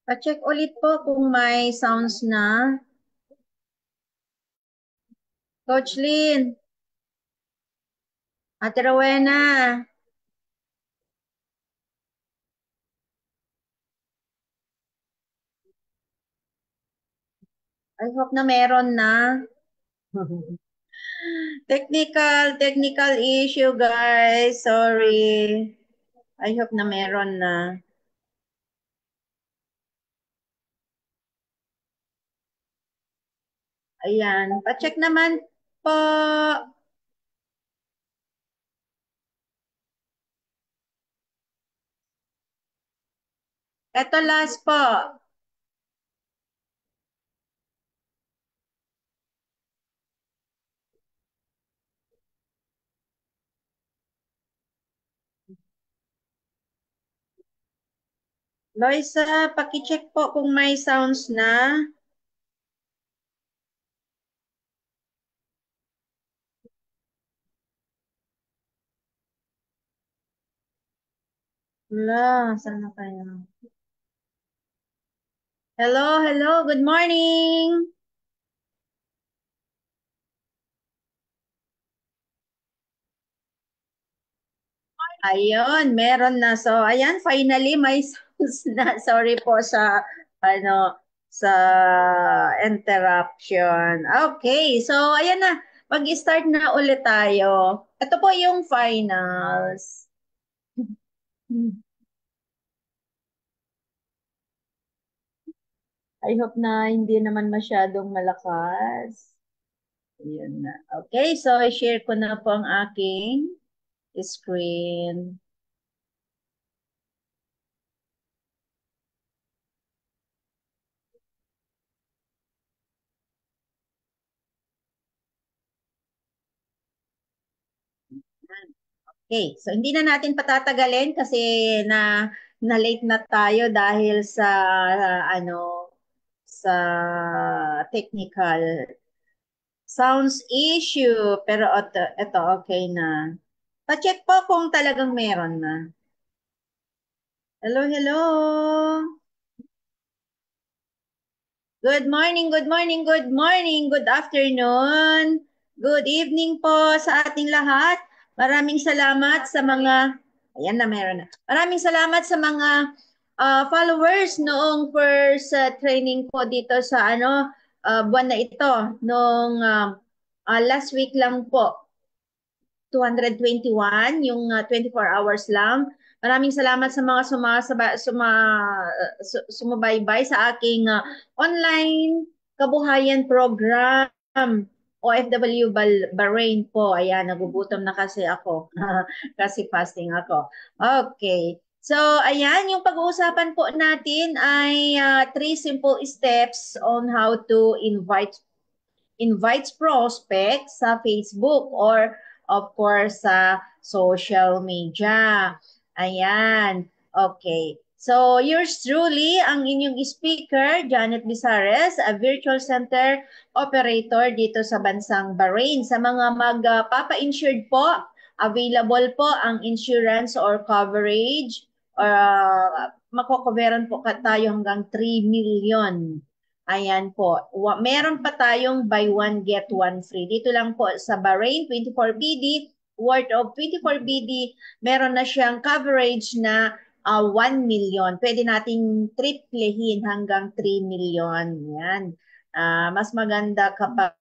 Pa-check ulit po kung may sounds na. Coach Lynn, Ate Rowena, I hope na meron na. Technical issue, guys. Sorry. I hope na meron na. Ayan. Pa-check naman po. Ito last po. Loisa, paki-check po kung may sounds na. Wala, saan na kayo? Hello, good morning. Ayun, meron na. So, ayan, finally may sounds na. Sorry po sa ano sa interruption. Okay, so ayan na. Mag-start na ulit tayo. Ito po yung finals. I hope na hindi naman masyadong malakas. Ayun na. Okay, so i-share ko na po ang aking screen. Okay, so hindi na natin patatagalin kasi na late na tayo dahil sa ano sa technical sounds issue pero ito okay na. Pa-check po kung talagang meron na. Hello. Good afternoon. Good evening po sa ating lahat. Maraming salamat sa mga, ayan na meron na. Maraming salamat sa mga followers noong first training ko dito sa buwan na ito. Noong last week lang po. 221, yung 24 hours lang. Maraming salamat sa mga sumubaybay sa aking online kabuhayan program. OFW Bahrain po. Ayan, nagugutom na kasi ako. Kasi fasting ako. Okay. So, ayan, yung pag-uusapan po natin ay three simple steps on how to invites prospects sa Facebook or of course sa social media. Ayan. Okay. So, yours truly, ang inyong speaker, Janet Bizares, a virtual center operator dito sa bansang Bahrain. Sa mga magpapa-insured po, available po ang insurance or coverage or makokoveran po tayo hanggang 3 million. Ayan po. Meron pa tayong buy one, get one free. Dito lang po sa Bahrain, 24 BD, worth of 24 BD, meron na siyang coverage na 1 million. Pwede nating triplehin hanggang 3 million. Yan. Mas maganda kapag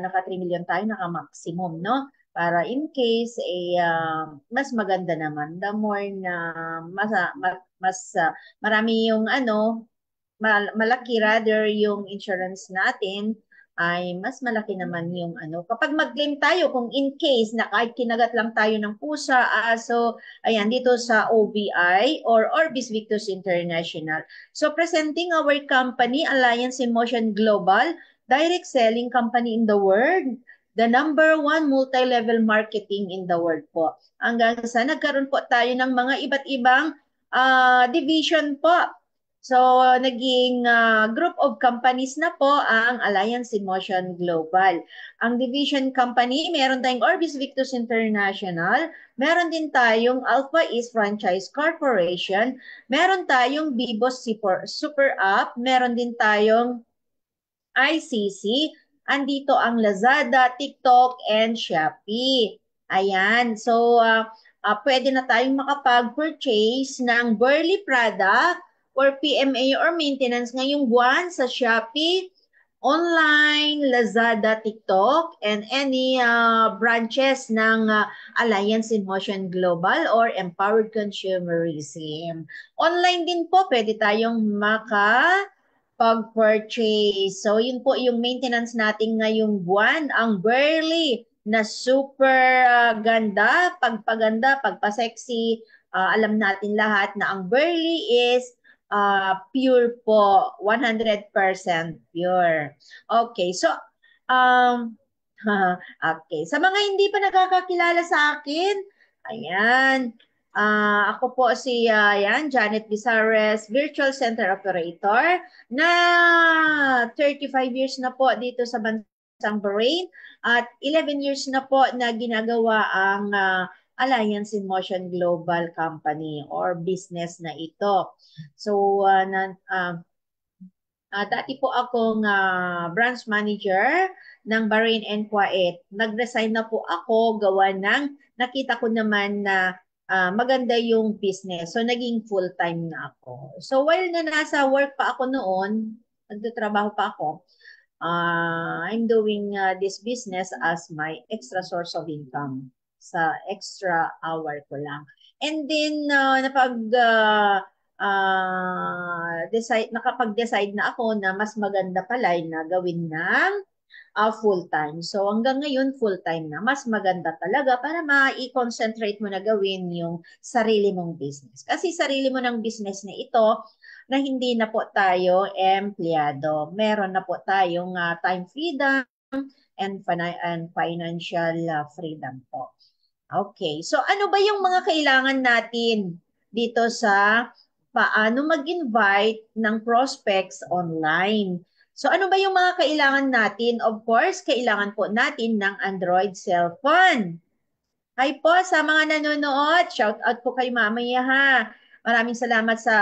naka 3 million tayo, naka-maximum, no? Para in case, mas maganda naman. The more na marami yung malaki rather yung insurance natin ay mas malaki naman yung kapag mag-claim tayo kung in case na kahit kinagat lang tayo ng pusa, aso, ayan, dito sa OBI or Orbis Victus International. So presenting our company, Alliance in Motion Global, direct selling company in the world, the number one multi-level marketing in the world po. Hanggang sa nagkaroon po tayo ng mga iba't ibang division po So, naging group of companies na po ang Alliance in Motion Global. Ang division company, meron tayong Orbis Victus International, meron din tayong Alpha East Franchise Corporation, meron tayong Bibos Super App, meron din tayong ICC, andito ang Lazada, TikTok, and Shopee. Ayan. So, pwede na tayong makapag-purchase ng Burley product or PMA or maintenance ngayong buwan sa Shopee, online, Lazada, TikTok, and any branches ng Alliance in Motion Global or Empowered Consumerism. Online din po, pwede tayong pag-purchase. So, yun po yung maintenance natin ngayong buwan. Ang Burley na super ganda, pagpaganda, pagpa-sexy. Alam natin lahat na ang Burley is pure po, 100% pure. Okay, so, um, okay. Sa mga hindi pa nakakakilala sa akin, ayan, ako po si Janet Bizares, Virtual Center Operator na 35 years na po dito sa bansang Bahrain at 11 years na po na ginagawa ang Alliance in Motion Global Company or business na ito. So, dati po akong branch manager ng Bahrain and Kuwait. Nag-resign na po ako gawa ng nakita ko naman na maganda yung business. So, naging full-time na ako. So, while na nasa work pa ako noon, nagtatrabaho pa ako, I'm doing this business as my extra source of income sa extra hour ko lang. And then, nakapag-decide na ako na mas maganda pala na gawin ng full-time. So hanggang ngayon full-time na. Mas maganda talaga para ma-concentrate mo na gawin yung sarili mong business. Kasi sarili mo ng business na ito na hindi na po tayo empleyado. Meron na po tayong time freedom and financial freedom po. Okay. So ano ba yung mga kailangan natin dito sa paano mag-invite ng prospects online? So ano ba yung mga kailangan natin? Of course, kailangan po natin ng Android cellphone. Hi po sa mga nanonood. Shout out po kay mamaya ha. Maraming salamat sa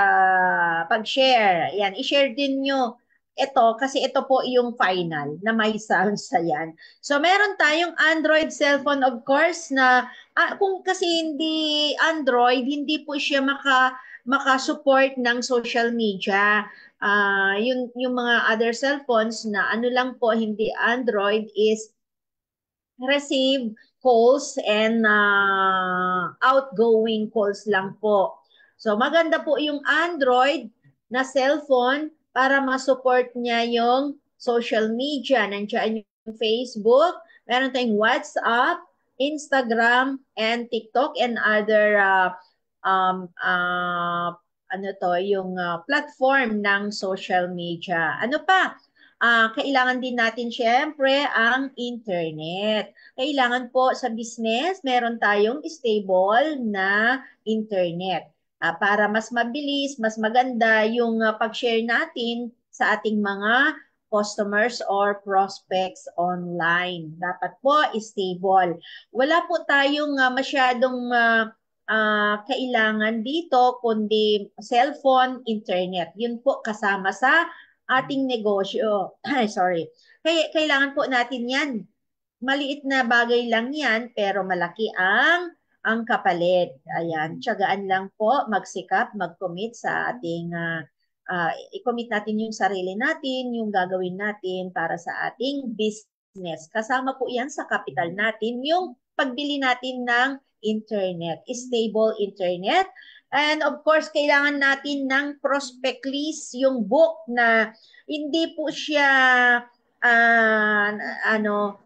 pag-share. Yan, i-share din nyo ito kasi ito po yung final na may sounds sa yan. So meron tayong Android cellphone of course na kung kasi hindi Android, hindi po siya maka-support ng social media. Yung mga other cellphones na ano lang po hindi Android is receive calls and outgoing calls lang po. So maganda po yung Android na cellphone para ma-support niya yung social media. Nandiyan yung Facebook, meron tayong WhatsApp, Instagram, and TikTok and other ano to, yung platform ng social media. Ano pa? Kailangan din natin syempre ang internet. Kailangan po sa business, meron tayong stable na internet. Para mas mabilis, mas maganda yung pag-share natin sa ating mga customers or prospects online. Dapat po stable. Wala po tayong masyadong kailangan dito kundi cellphone, internet. Yun po kasama sa ating negosyo. Sorry. Kaya kailangan po natin yan. Maliit na bagay lang yan, pero malaki ang kapalit. Ayan, tiyagaan lang po, magsikap, mag-commit sa ating, i-commit natin yung sarili natin, yung gagawin natin para sa ating business. Kasama po yan sa capital natin, yung pagbili natin ng internet, stable internet. And of course, kailangan natin ng prospect list, yung book na hindi po siya uh, ano,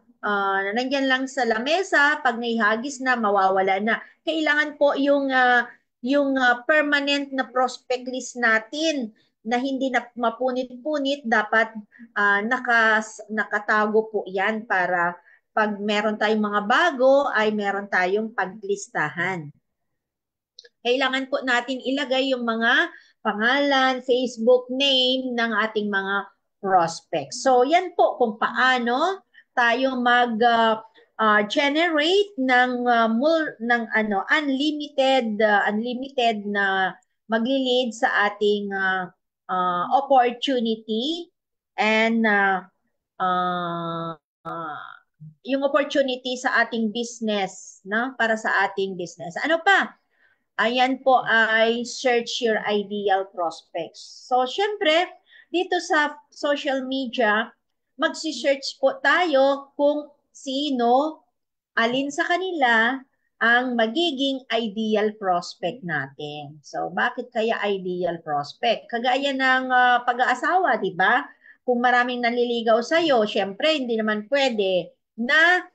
nandyan lang sa lamesa, pag naihagis na, mawawala na. Kailangan po yung permanent na prospect list natin na hindi na mapunit-punit, dapat nakatago po yan para pag meron tayong mga bago, ay meron tayong paglistahan. Kailangan po natin ilagay yung mga pangalan, Facebook name ng ating mga prospects. So yan po kung paano tayo mag generate ng unlimited na magli-lead sa ating opportunity and uh, yung opportunity sa ating business, no? Para sa ating business. Ano pa? Ayan po ay search your ideal prospects. So, syempre, dito sa social media, magsi-search po tayo kung sino, alin sa kanila ang magiging ideal prospect natin. So, bakit kaya ideal prospect? Kagaya ng pag-aasawa, di ba? Kung maraming nanliligaw sa'yo, syempre, hindi naman pwede na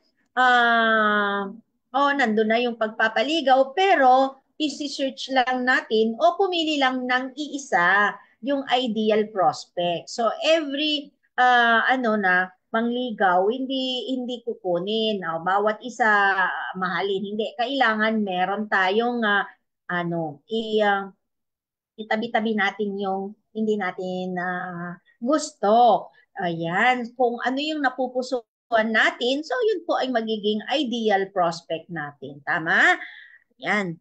nandun na yung pagpapaligaw, pero isi-search lang natin o pumili lang ng iisa yung ideal prospect. So, every mangligaw, hindi kukunin. Bawat isa mahalin. Hindi. Kailangan meron tayong itabi-tabi natin yung hindi natin gusto. Ayan. Kung ano yung napupusuan natin, so yun po ay magiging ideal prospect natin. Tama? Yan.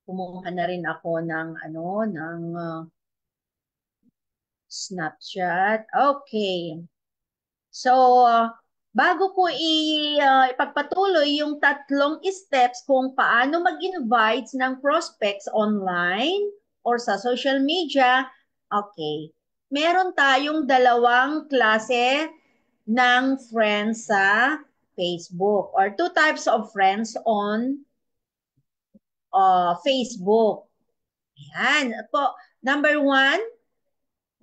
Kumuha na rin ako ng snapshot. Okay. So, bago ko ipagpatuloy yung tatlong steps kung paano mag-invite ng prospects online or sa social media, okay. Meron tayong dalawang klase ng friends sa Facebook or two types of friends on Facebook. Yan. Po,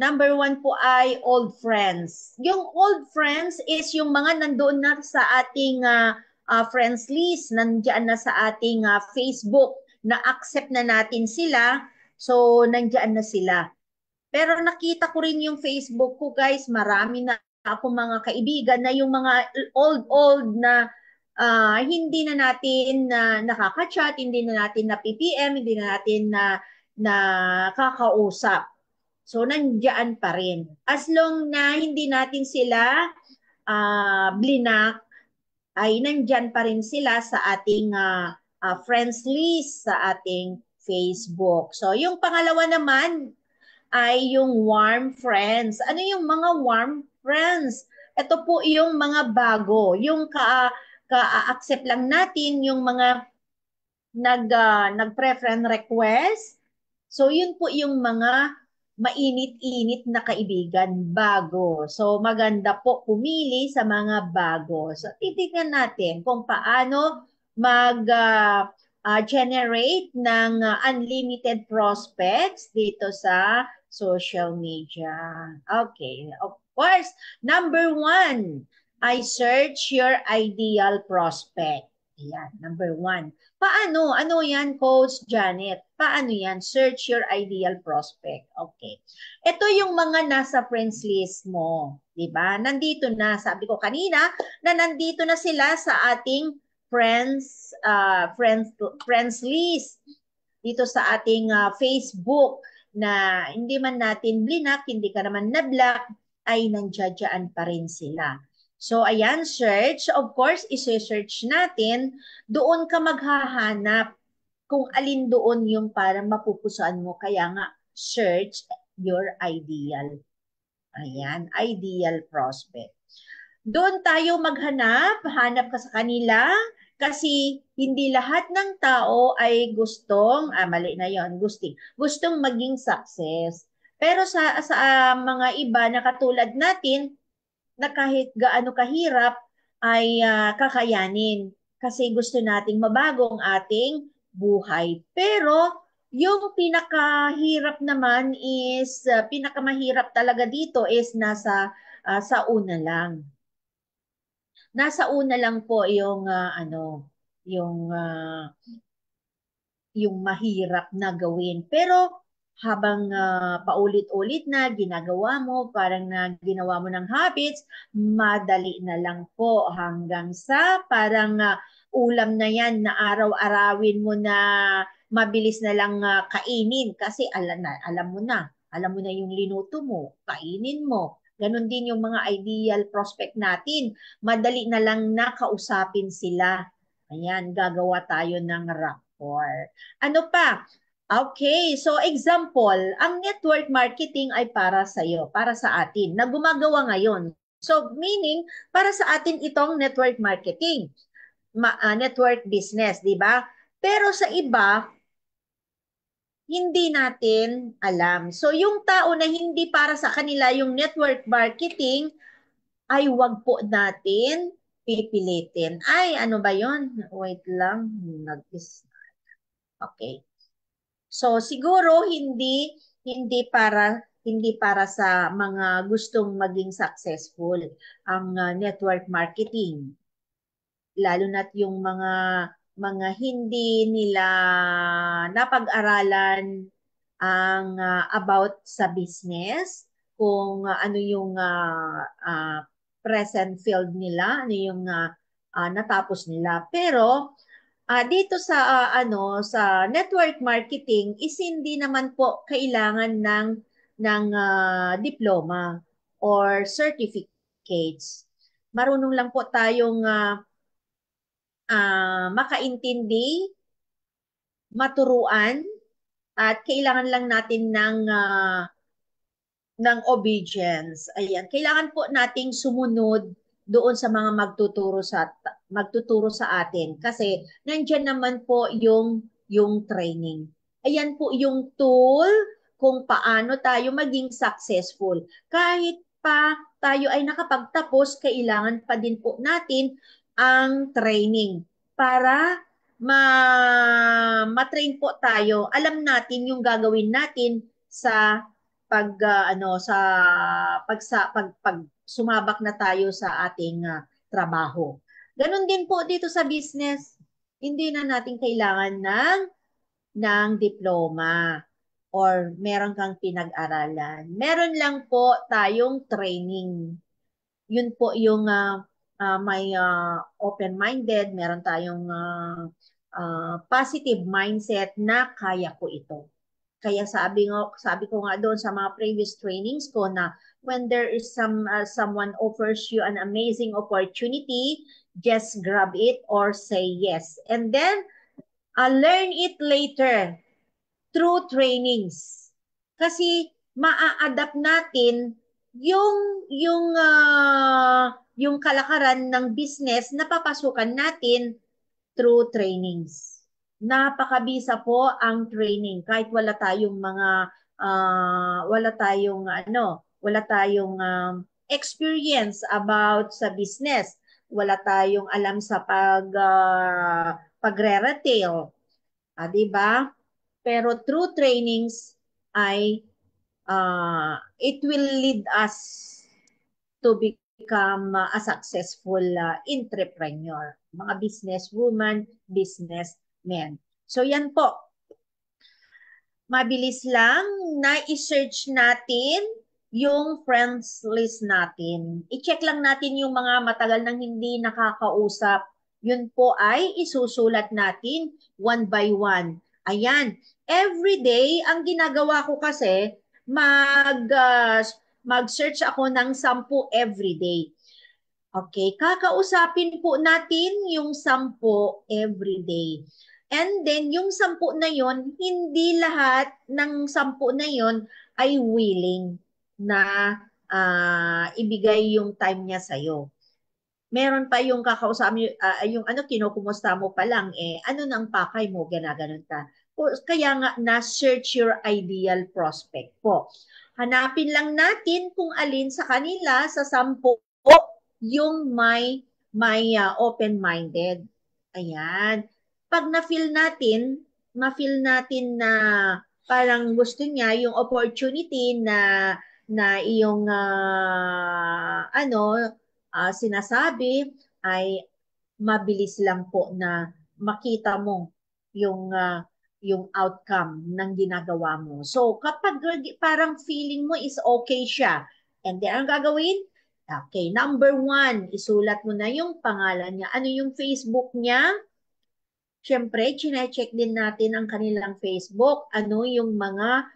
Number one po ay old friends. Yung old friends is yung mga nandoon na sa ating friends list, nandiyan na sa ating Facebook, na-accept na natin sila, so nandiyan na sila. Pero nakita ko rin yung Facebook ko guys, marami na ako mga kaibigan na yung mga old na hindi na natin nakaka-chat, hindi na natin na PPM, hindi na natin na kakausap. So, nandiyan pa rin. As long na hindi natin sila blinak, ay nandyan pa rin sila sa ating friends list sa ating Facebook. So, yung pangalawa naman ay yung warm friends. Ano yung mga warm friends? Ito po yung mga bago. Yung ka-accept lang natin yung mga nag-preference request. So, yun po yung mga mainit-init na kaibigan, bago. So, maganda po pumili sa mga bago. So, titignan natin kung paano mag-generate ng unlimited prospects dito sa social media. Okay. Of course, number one, I search your ideal prospect. Ayan, number one. Paano? Ano yan, Coach Janet? Paano yan? Search your ideal prospect. Okay. Ito yung mga nasa friends list mo. Diba? Nandito na. Sabi ko kanina na nandito na sila sa ating friends list. Dito sa ating Facebook na hindi man natin blinak, hindi ka naman na-block, ay nandiyan pa rin sila. So, ayan, search. Of course, isi-search natin. Doon ka maghahanap kung alin doon yung parang mapupusuan mo. Kaya nga, search your ideal. Ayan, ideal prospect. Doon tayo maghanap, hanap ka sa kanila, kasi hindi lahat ng tao ay mali na yon, gustong maging success. Pero sa mga iba na katulad natin, na kahit gaano kahirap ay kakayanin kasi gusto nating mabago ang ating buhay. Pero yung pinakahirap naman is pinakamahirap talaga dito is sa una lang. Nasa una lang po yung yung yung mahirap na gawin. Pero habang paulit-ulit na ginagawa mo, parang ginawa mo ng habits, madali na lang po hanggang sa parang ulam na yan na araw-arawin mo mabilis na lang kainin kasi alam mo na yung linuto mo, kainin mo. Ganon din yung mga ideal prospect natin. Madali na lang na kausapin sila. Ayan, gagawa tayo ng rapport. Ano pa? Okay, so example, ang network marketing ay para sa iyo, para sa atin, na gumagawa ngayon. So meaning, para sa atin itong network marketing, network business, di ba? Pero sa iba, hindi natin alam. So yung tao na hindi para sa kanila yung network marketing, ay wag po natin pipilitin. Ay, ano ba yon? Wait lang. Okay. So siguro hindi para sa mga gustong maging successful ang network marketing, lalo na't yung mga hindi nila napag-aralan ang about sa business, kung ano yung present field nila, ano yung natapos nila. Pero dito sa sa network marketing is hindi naman po kailangan ng diploma or certificates. Marunong lang po tayong makaintindi, maturuan, at kailangan lang natin ng obedience. Ayan, kailangan po nating sumunod doon sa mga magtuturo sa atin kasi nandiyan naman po yung training. Ayan po yung tool kung paano tayo maging successful. Kahit pa tayo ay nakapagtapos, kailangan pa din po natin ang training para ma-train po tayo. Alam natin yung gagawin natin sa pag sumabak na tayo sa ating trabaho. Ganon din po dito sa business. Hindi na natin kailangan ng diploma or meron kang pinag-aralan. Meron lang po tayong training. Yun po yung may open-minded, meron tayong positive mindset na kaya ko ito. Kaya sabi ko nga doon sa mga previous trainings ko na when there is someone offers you an amazing opportunity, just grab it or say yes. And then learn it later through trainings. Kasi maa-adapt natin yung kalakaran ng business na papasukan natin through trainings. Napakabisa po ang training kahit wala tayong experience about sa business. Wala tayong alam sa pagre-retail, 'di ba? Pero through trainings ay it will lead us to become a successful entrepreneur, mga businesswoman, businessmen. So yan po, mabilis lang na i-search natin yung friends list natin. I-check lang natin yung mga matagal nang hindi nakakausap. Yun po ay isusulat natin one by one. Ayan. Every day, ang ginagawa ko kasi, mag-search ako ng 10 every day. Okay, kakausapin po natin yung 10 every day. And then, yung 10 na yon, hindi lahat ng 10 na yon ay willing na ibigay yung time niya sa'yo. Meron pa yung kakausapin, yung kinukumusta mo pa lang, ano nang pakay mo, ganaganon ka. Kaya nga, na-search your ideal prospect po. Hanapin lang natin kung alin sa kanila sa 10 yung may open-minded. Ayan. Pag na-feel natin na parang gusto niya yung opportunity na iyong sinasabi, ay mabilis lang po na makita mo yung outcome ng ginagawa mo. So kapag parang feeling mo is okay siya, and then ang gagawin, okay, number 1, isulat mo na yung pangalan niya. Ano yung Facebook niya? syempre, chine-check din natin ang kanilang Facebook. Ano yung mga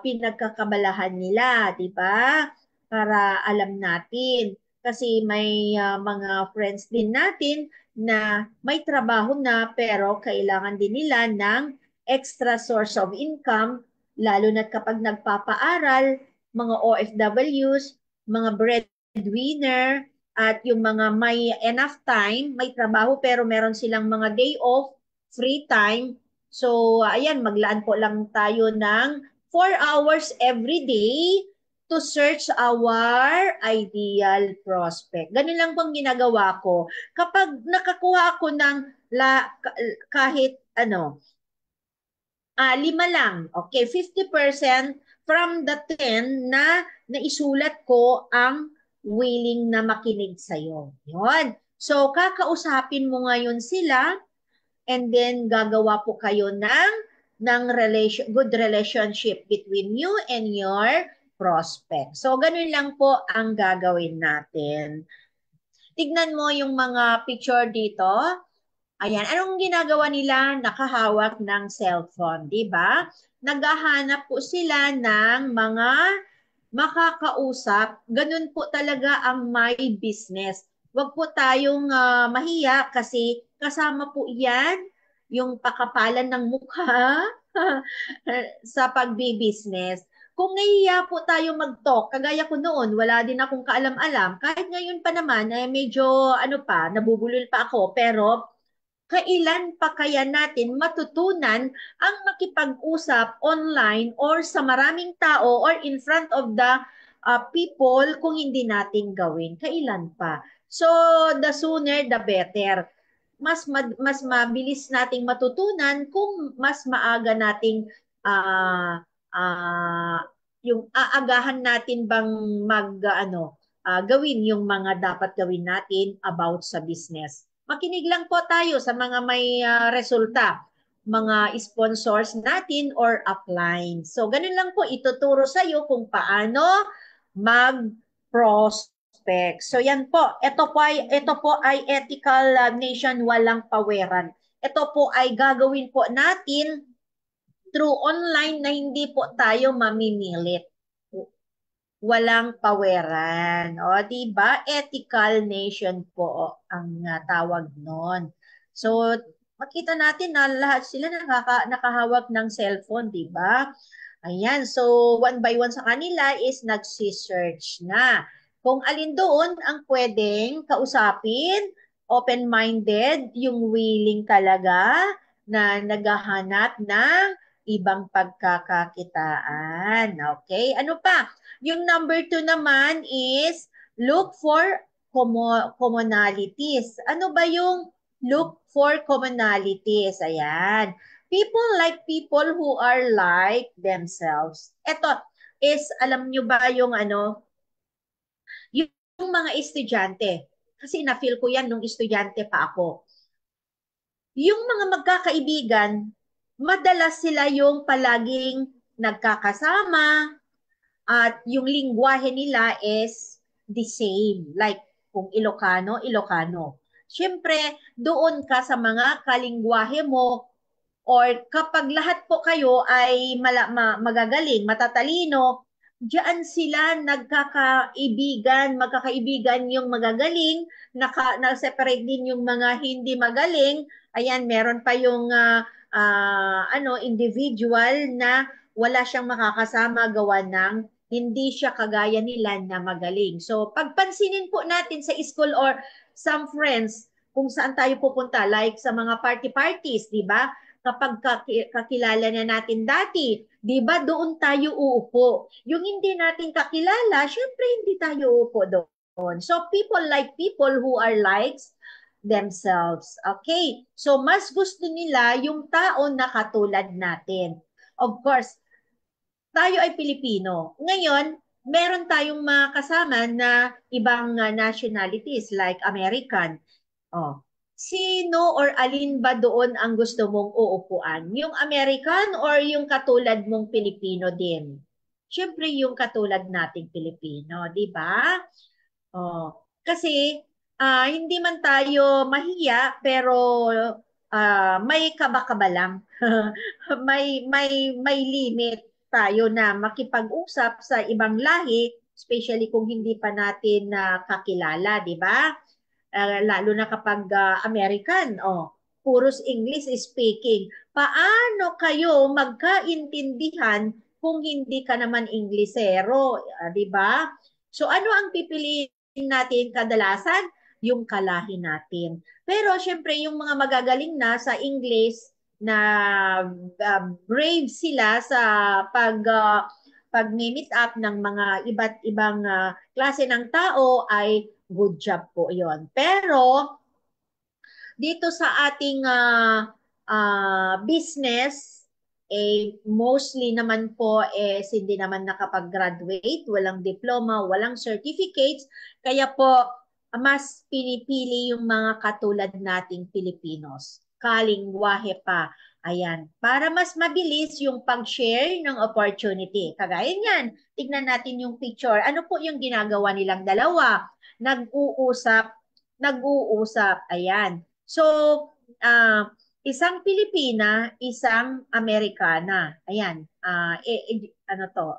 pinagkakabalahan nila, di ba? Para alam natin. Kasi may mga friends din natin na may trabaho na pero kailangan din nila ng extra source of income, lalo na kapag nagpapaaral, mga OFWs, mga breadwinner, at yung mga may enough time, may trabaho pero meron silang mga day off, free time. So, ayan, maglaan po lang tayo ng 4 hours every day to search our ideal prospect. Ganun lang pong ginagawa ko. Kapag nakakuha ako ng kahit ano, 5 lang. Okay, 50% from the 10 na naisulat ko ang willing na makinig sa'yo. Yun. So, kakausapin mo ngayon sila and then gagawa po kayo ng good relationship between you and your prospect. So, ganun lang po ang gagawin natin. Tignan mo yung mga picture dito. Ayan, anong ginagawa nila? Nakahawak ng cellphone, di ba? Naghahanap po sila ng mga makakausap. Ganun po talaga ang my business. Huwag po tayong mahiya kasi kasama po yan yung pakapalan ng mukha sa pagbi-business. Kung nahiya po tayo mag-talk, kagaya ko noon, wala din akong kaalam-alam. Kahit ngayon pa naman, medyo nabubulol pa ako. Pero kailan pa kaya natin matutunan ang makipag-usap online or sa maraming tao or in front of the people kung hindi natin gawin? Kailan pa? So, the sooner, the better. Mas mabilis nating matutunan kung mas maaga nating uh, uh, yung aagahan natin bang gawin yung mga dapat gawin natin about sa business. Makinig lang po tayo sa mga may resulta, mga sponsors natin or upline. So, ganun lang po ituturo sa iyo kung paano mag-prospect. So, yan po. Ito po ay ethical nation, walang paweran. Ito po ay gagawin po natin through online na hindi po tayo mamimilit. Walang paweran. O, di ba? Ethical nation po ang tawag nun. So, makita natin na lahat sila nakahawak ng cellphone, di ba? Ayan, so one by one sa kanila is nagsi-search na. Kung alin doon ang pwedeng kausapin, open-minded, yung willing talaga na naghahanap ng ibang pagkakakitaan. Okay, ano pa? Yung number 2 naman is look for commonalities. Ano ba yung look for commonalities? Ayan. People like people who are like themselves. Ito is, alam nyo ba yung mga estudyante. Kasi na-feel ko yan nung estudyante pa ako. Yung mga magkakaibigan, madalas sila yung palaging nagkakasama, at yung lingwahe nila is the same. Like, kung Ilocano, Ilocano. Siyempre, doon ka sa mga kalingwahe mo or kapag lahat po kayo ay magagaling, matatalino, diyan sila nagkakaibigan, magkakaibigan yung magagaling, na-separate din yung mga hindi magaling. Ayan, meron pa yung individual na wala siyang makakasama gawa ng hindi siya kagaya nila na magaling. So, pagpansinin po natin sa school or some friends kung saan tayo pupunta, like sa mga party-parties, di ba? Kapag kakilala na natin dati, di ba doon tayo uupo? Yung hindi natin kakilala, syempre hindi tayo uupo doon. So people like people who are likes themselves. Okay? So mas gusto nila yung tao na katulad natin. Of course, tayo ay Pilipino. Ngayon, meron tayong mga kasama na ibang nationalities like American. Oh, sino or alin ba doon ang gusto mong uupuan? Yung American or yung katulad mong Pilipino din? Siyempre yung katulad nating Pilipino, di ba? Oh, kasi hindi man tayo mahiya pero may kaba-kaba lang. May limit tayo na makipag-usap sa ibang lahi, especially kung hindi pa natin kakilala, di ba? Lalo na kapag American, puros English speaking. Paano kayo magkaintindihan kung hindi ka naman Inglesero, di ba? So ano ang pipiliin natin kadalasan? Yung kalahi natin. Pero syempre yung mga magagaling na sa English na brave sila sa pag-meet up ng mga iba't ibang klase ng tao ay good job po yon. Pero dito sa ating business, mostly naman po hindi naman nakapag-graduate, walang diploma, walang certificates, kaya po mas pinipili yung mga katulad nating Pilipinos. Kalingwahe pa. Ayan. Para mas mabilis yung pag-share ng opportunity. Kagaya niyan, tignan natin yung picture. Ano po yung ginagawa nilang dalawa? Nag-uusap, nag-uusap. Ayan. So, isang Pilipina, isang Amerikana. Ayan, ano to,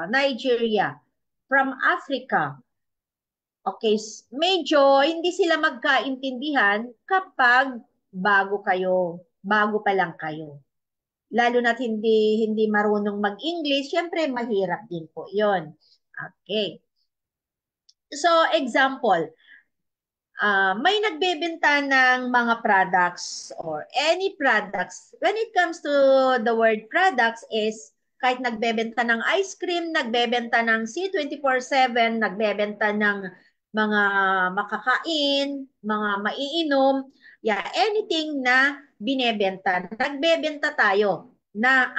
Nigeria, from Africa. Okay, medyo hindi sila magkaintindihan kapag bago pa lang kayo. Lalo na't hindi marunong mag-English, syempre mahirap din po 'yon. Okay. So, example, may nagbebenta ng mga products or any products. When it comes to the word products is kahit nagbebenta ng ice cream, nagbebenta ng C24/7, nagbebenta ng mga makakain, mga maiinom, yeah, anything na binebenta. Nagbebenta tayo na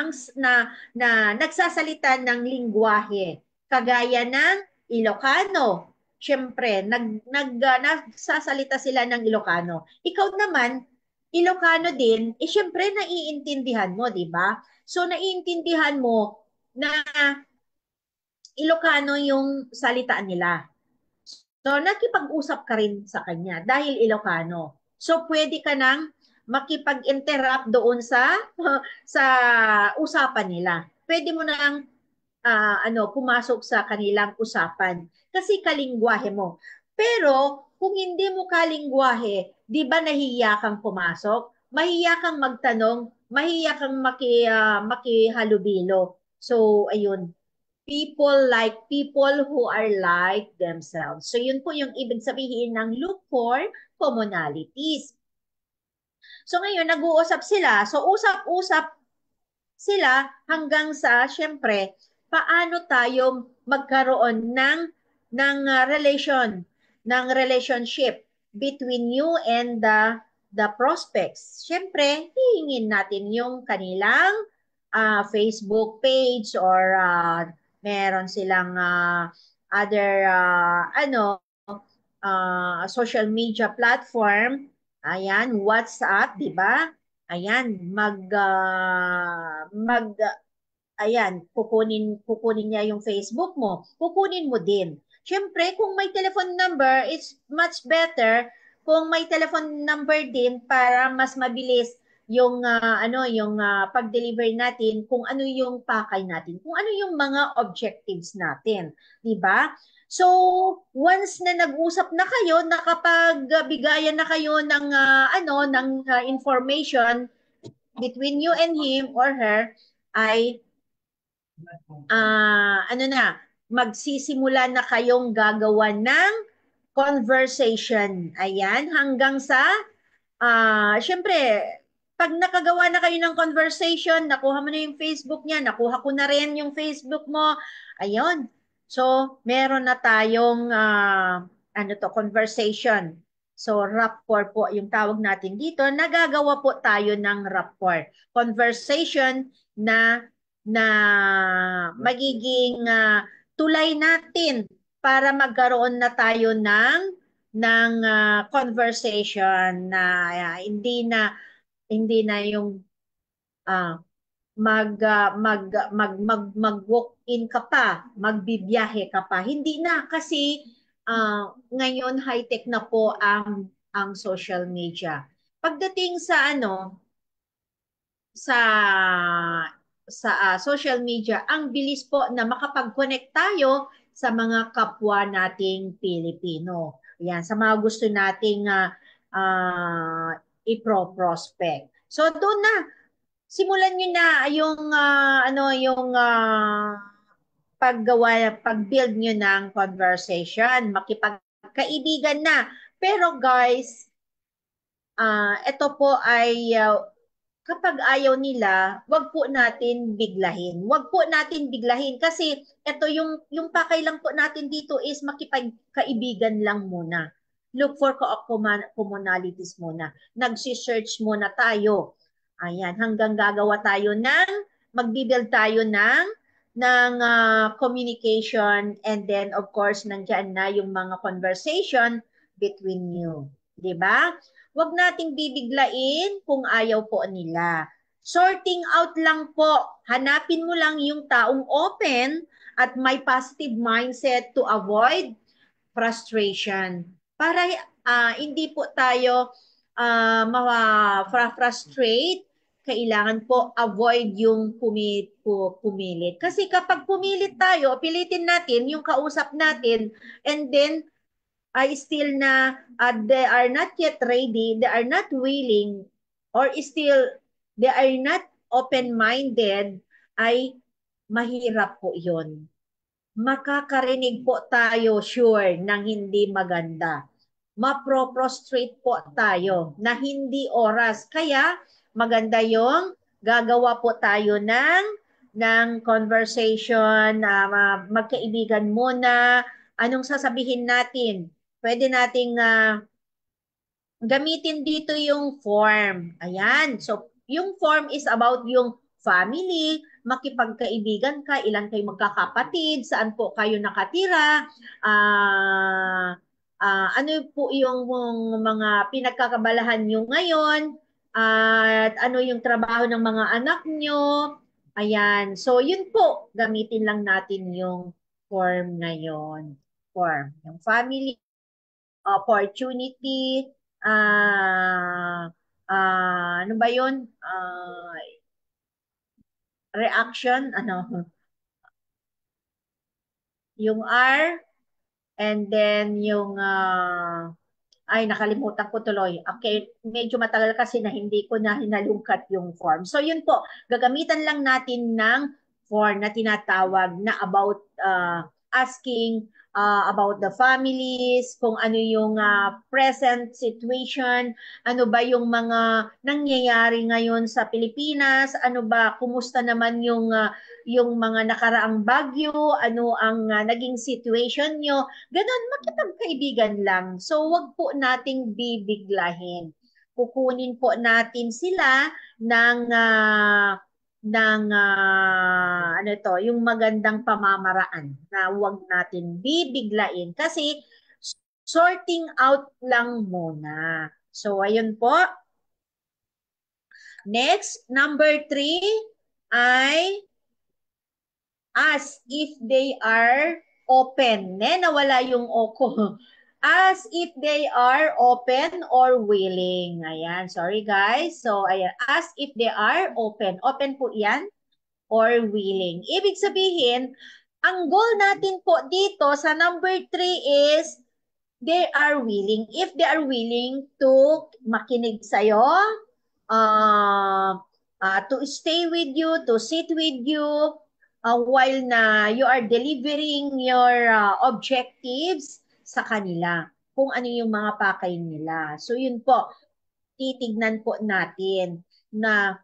nagsasalita ng lingwahe kagaya ng Ilocano. Siyempre, nagsasalita sila ng Ilocano. Ikaw naman, Ilocano din, siyempre naiintindihan mo, di ba? So, naiintindihan mo na Ilocano yung salita nila. So, nakipag-usap ka rin sa kanya dahil Ilocano. So, pwede ka nang makipag-interrupt doon sa sa usapan nila. Pwede mo nang pumasok sa kanilang usapan kasi kalingwahe mo. Pero kung hindi mo kalingwahe, 'di ba nahiya kang pumasok? Mahiya kang magtanong, mahiya kang makihalubilo. So ayun, people like people who are like themselves. So yun po yung ibig sabihin ng look for commonalities. So ngayon nag-uusap sila. So usap-usap sila hanggang sa syempre paano tayo magkaroon ng relationship between you and the prospects. Syempre, hihingin natin yung kanilang Facebook page or meron silang other social media platform. Ayan, WhatsApp, 'di ba? Ayan, ayan, kukunin niya yung Facebook mo. Kukunin mo din. Siyempre, kung may telephone number, it's much better kung may telephone number din para mas mabilis yung pag-deliver natin kung ano yung pakay natin, kung ano yung mga objectives natin, 'di ba? So, once na nag-usap na kayo, nakapagbigayan na kayo ng information between you and him or her, ay magsisimula na kayong gagawa ng conversation. Ayan, hanggang sa, syempre, pag nakagawa na kayo ng conversation, nakuha mo na yung Facebook niya, nakuha ko na rin yung Facebook mo, ayun. So, meron na tayong, conversation. So, rapport po yung tawag natin dito. Nagagawa po tayo ng rapport. Conversation na magiging tulay natin para magkaroon na tayo ng conversation na hindi na yung uh, mag walk-in ka pa, magbibiyahe ka pa. Hindi na kasi ngayon high-tech na po ang social media. pagdating sa ano, sa social media, ang bilis po na makapag-connect tayo sa mga kapwa nating Pilipino. Yan, sa mga gusto nating uh, i-prospect. So doon na, simulan niyo na yung pag-build niyo ng conversation, makipagkaibigan na. Pero guys, ito po ay kapag ayaw nila, wag po natin biglahin. Wag po natin biglahin kasi ito yung pakay lang po natin dito is makipagkaibigan lang muna. Look for commonalities muna. Nagsi-search muna tayo. Ayan, hanggang gagawa tayo magbibuild tayo ng communication, and then of course nandiyan na yung mga conversation between you. 'Di ba? Huwag nating bibiglain kung ayaw po nila. Sorting out lang po. Hanapin mo lang yung taong open at may positive mindset to avoid frustration. Para hindi po tayo ma-frustrate, kailangan po avoid yung pumilit. Kasi kapag pumilit tayo, pilitin natin yung kausap natin, and then ay still na they are not yet ready, they are not willing, or still they are not open-minded, ay mahirap po yun. Makakarinig po tayo sure ng hindi maganda. Mapro-prostrate po tayo na hindi oras. Kaya maganda yung gagawa po tayo ng conversation, magkaibigan muna. Anong sasabihin natin? Pwede nating gamitin dito yung form. Ayan. So, yung form is about yung family, makipagkaibigan ka, ilan kayo magkakapatid, saan po kayo nakatira, ano po yung mga pinagkakabalahan nyo ngayon, at ano yung trabaho ng mga anak nyo. Ayan. So, yun po, gamitin lang natin yung form na yun. Form. Yung family, opportunity, ano ba yun? Reaction, ano, yung R, and then yung, ay, nakalimutan ko tuloy. Okay, medyo matagal kasi na hindi ko na hinalungkat yung form. So yun po, gagamitan lang natin ng form na tinatawag na about asking about the families, kung ano yung present situation, ano ba yung mga nangyayari ngayon sa Pilipinas, ano ba, kumusta naman yung mga nakaraang bagyo, ano ang naging situation nyo. Ganon, makipagkaibigan lang. So, wag po nating bibiglahin. Kukunin po natin sila ano to, yung magandang pamamaraan na wag natin bibiglain kasi sorting out lang muna. So, ayun po. Next, number 3 ay as if they are open. Nawala yung oko. As if they are open or willing. Ayan, sorry guys. So, ayan, as if they are open. Open po yan or willing. Ibig sabihin, ang goal natin po dito sa number 3 is they are willing. If they are willing to makinig sa'yo, to stay with you, to sit with you, while na you are delivering your objectives sa kanila, kung ano yung mga pakay nila. So yun po, titignan po natin na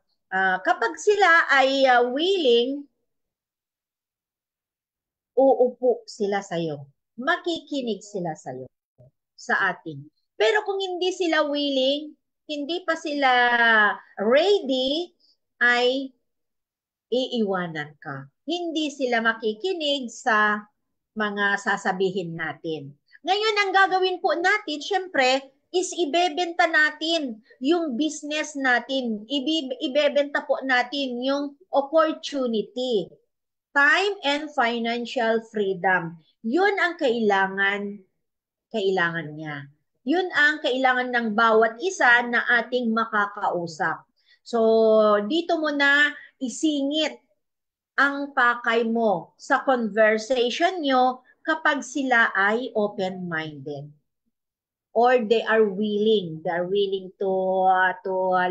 kapag sila ay willing, uupo sila sa'yo. Makikinig sila sa'yo, sa atin. Pero kung hindi sila willing, hindi pa sila ready, ay iiwanan ka. Hindi sila makikinig sa mga sasabihin natin. Ngayon, ang gagawin po natin, syempre, is ibebenta natin yung business natin. Ibebenta po natin yung opportunity, time and financial freedom. Yun ang kailangan niya. Yun ang kailangan ng bawat isa na ating makakausap. So, dito mo na isingit ang pakay mo sa conversation nyo kapag sila ay open-minded or they are willing to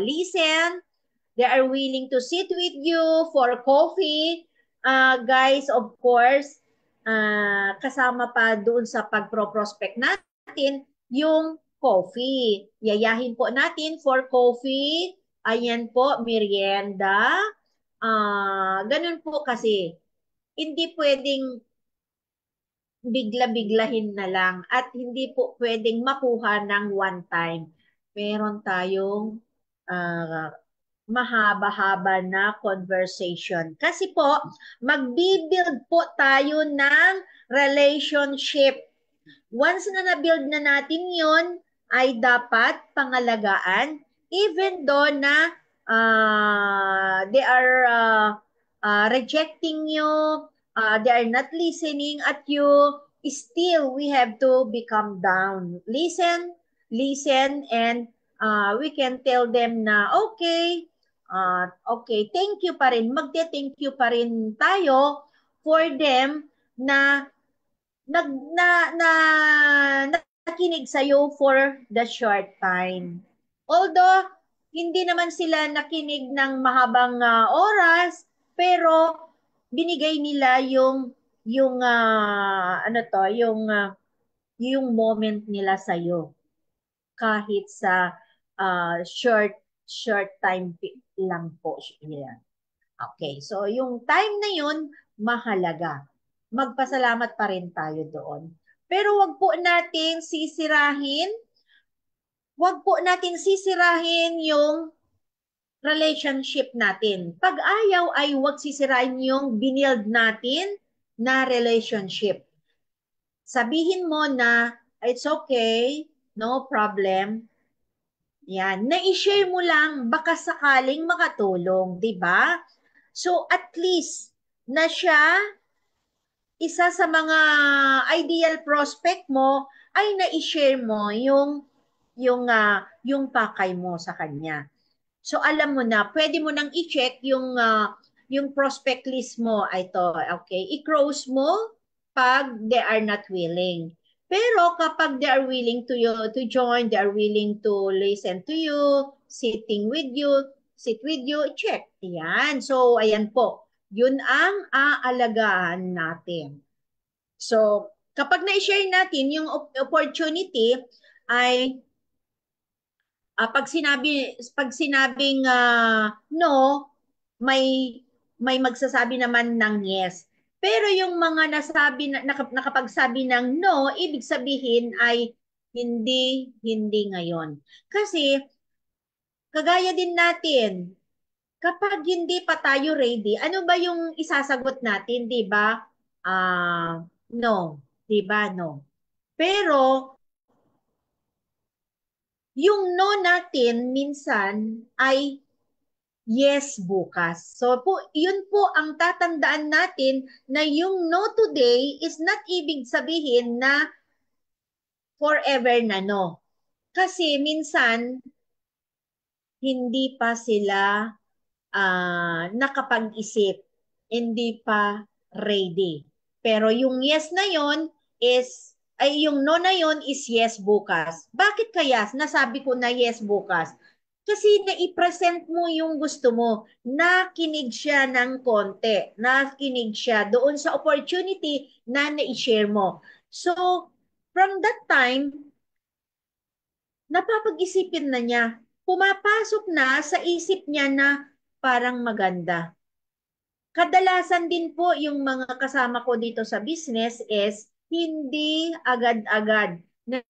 listen, they are willing to sit with you for coffee. Guys, of course, kasama pa doon sa pagpro-prospect natin yung coffee. Yayahin po natin for coffee. Ayan po, merienda. Ganun po kasi. Hindi pwedeng bigla-biglahin na lang at hindi po pwedeng makuha ng one time. Meron tayong ah, mahaba-haba na conversation. Kasi po, magbibuild po tayo ng relationship. Once na na-build na natin yon ay dapat pangalagaan even though na they are rejecting you, they are not listening at you, still we have to become down. Listen, and we can tell them na okay, okay, thank you pa rin. Magte-thank you pa rin tayo for them na nag na nakinig sa'yo for the short time. Although, hindi naman sila nakinig ng mahabang oras, pero binigay nila yung moment nila sa iyo kahit sa short time lang po siya. Okay, so yung time na yun, mahalaga. Magpasalamat pa rin tayo doon. Pero wag po natin sisirahin yung relationship natin. Pag ayaw ay wag sisirahin yung binild natin na relationship. Sabihin mo na, it's okay, no problem. Yan, na-share mo lang, baka sakaling makatulong, di ba? So at least na siya, isa sa mga ideal prospect mo ay na-share mo yung pakay mo sa kanya. So alam mo na, pwede mo nang i-check yung prospect list mo. Ito, okay, i-close mo pag they are not willing. Pero kapag they are willing to join, they are willing to listen to you, sit with you, check. Yan. So ayan po. Yun ang aalagaan natin. So kapag na-share natin yung opportunity ay pag sinabing no, may magsasabi naman ng yes. Pero yung mga nakapagsabi ng no, ibig sabihin ay hindi ngayon. Kasi kagaya din natin, kapag hindi pa tayo ready, ano ba yung isasagot natin, 'di ba? No, 'di ba? No. Pero yung no natin minsan ay yes bukas. So po, yun po ang tatandaan natin na yung no today is not ibig sabihin na forever na no. Kasi minsan hindi pa sila nakapag-isip, hindi pa ready. Pero yung yes na yon yung no na yon is yes bukas. Bakit kaya nasabi ko na yes bukas? Kasi na-present mo yung gusto mo, nakinig siya ng konti, nakinig siya doon sa opportunity na na-share mo. So, from that time, napapag-isipin na niya, pumapasok na sa isip niya na parang maganda. Kadalasan din po yung mga kasama ko dito sa business is hindi agad-agad na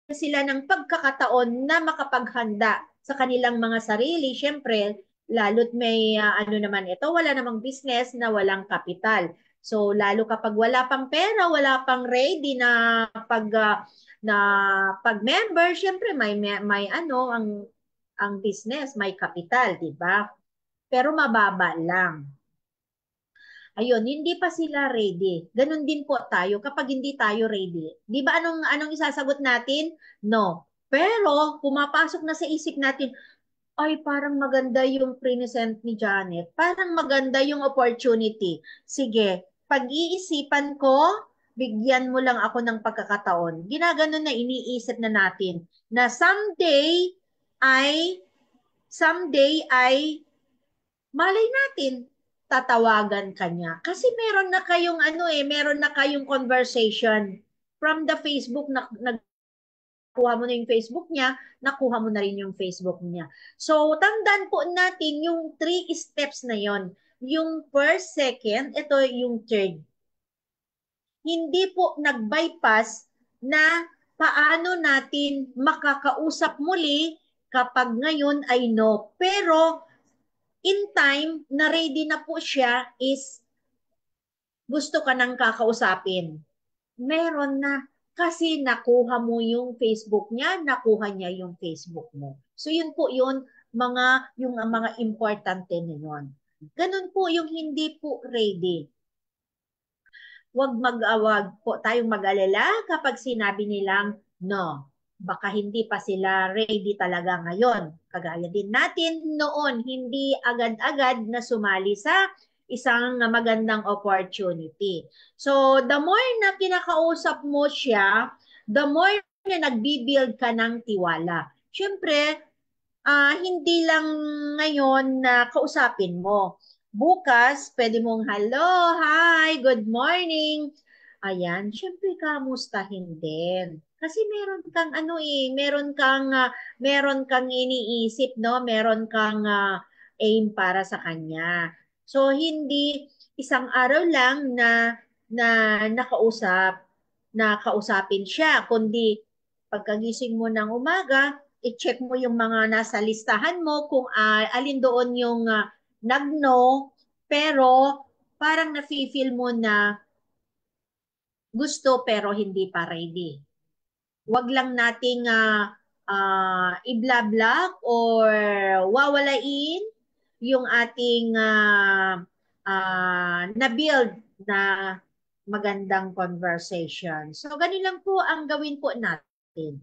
sila ng pagkakataon na makapaghanda sa kanilang mga sarili. Siyempre, lalo't may ano naman ito, wala namang business na walang kapital. So, lalo kapag wala pang pera, wala pang ready na pag-member, siyempre may ano ang business, may kapital, 'di ba? Pero mababa lang. Ayun, hindi pa sila ready. Ganon din po tayo kapag hindi tayo ready. Di ba anong isasagot natin? No. Pero pumapasok na sa isip natin, ay parang maganda yung present ni Janet. Parang maganda yung opportunity. Sige, pag-iisipan ko, bigyan mo lang ako ng pagkakataon. Ginaganon na iniisip na natin na ay someday ay malay natin, tatawagan ka niya. Kasi meron na kayong meron na kayong conversation from the Facebook na nakuha mo na yung Facebook niya, nakuha mo na rin yung Facebook niya. So, tandaan po natin yung 3 steps na yon. Yung first, second, ito yung third. Hindi po nag-bypass na paano natin makakausap muli kapag ngayon ay no. Pero in time na ready na po siya is gusto ka nang kakausapin. Meron na kasi nakuha mo yung Facebook niya, nakuha niya yung Facebook mo. So yun po yun, yung mga importante na yun. Ganun po yung hindi po ready. Wag po tayong mag-alala kapag sinabi nilang no. Baka hindi pa sila ready talaga ngayon. Kagaya din natin noon, hindi agad-agad na sumali sa isang magandang opportunity. So, the more na kinakausap mo siya, the more na nagbibuild ka ng tiwala. Siyempre, hindi lang ngayon na kausapin mo. Bukas, pwede mong, hello, hi, good morning. Ayan, syempre kamustahin din. Kasi meron kang iniisip, no? Meron kang aim para sa kanya. So, hindi isang araw lang na kausapin siya, kundi pagkagising mo ng umaga, i-check mo yung mga nasa listahan mo kung alin doon yung nag-no, pero parang nafe-feel mo na gusto pero hindi pa ready. Wag lang nating i-bla-block or wawalain yung ating na-build na magandang conversation. So, ganun lang po ang gawin po natin.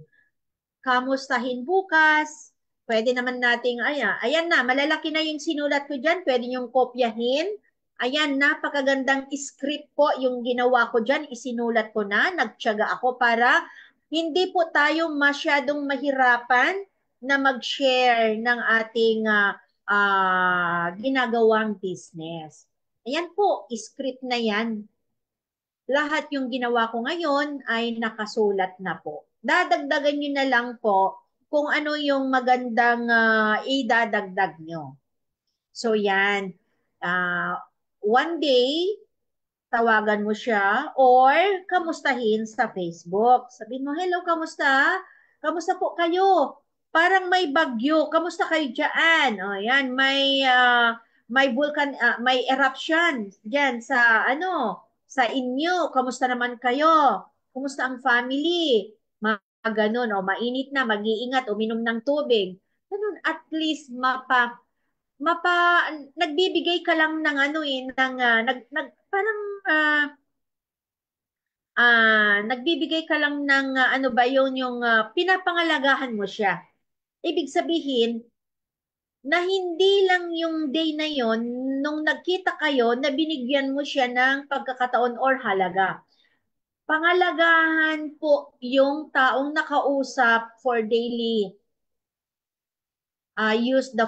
Kamustahin bukas. Pwede naman nating, ayan na, malalaki na yung sinulat ko dyan. Pwede yung kopyahin. Ayan, napakagandang script po yung ginawa ko dyan. Isinulat ko na, nagtiyaga ako para hindi po tayo masyadong mahirapan na mag-share ng ating ginagawang business. Ayan po, script na yan. Lahat yung ginawa ko ngayon ay nakasulat na po. Dadagdagan nyo na lang po kung ano yung magandang idadagdag nyo. So yan, uh, one day, tawagan mo siya or kamustahin sa Facebook. Sabihin mo, hello, kamusta? Kamusta po kayo? Parang may bagyo. Kamusta kayo dyan? O yan, may vulkan, may eruption diyan sa inyo. Kamusta naman kayo? Kumusta ang family? Mga ganun, o mainit na, mag-iingat, uminom ng tubig. Ganun, at least nagbibigay ka lang ng ng parang nagbibigay ka lang ng ano ba yun yung pinapangalagahan mo siya. Ibig sabihin na hindi lang yung day na yon nung nagkita kayo na binigyan mo siya ng pagkakataon or halaga. Pangalagahan po yung taong nakausap for daily. Use the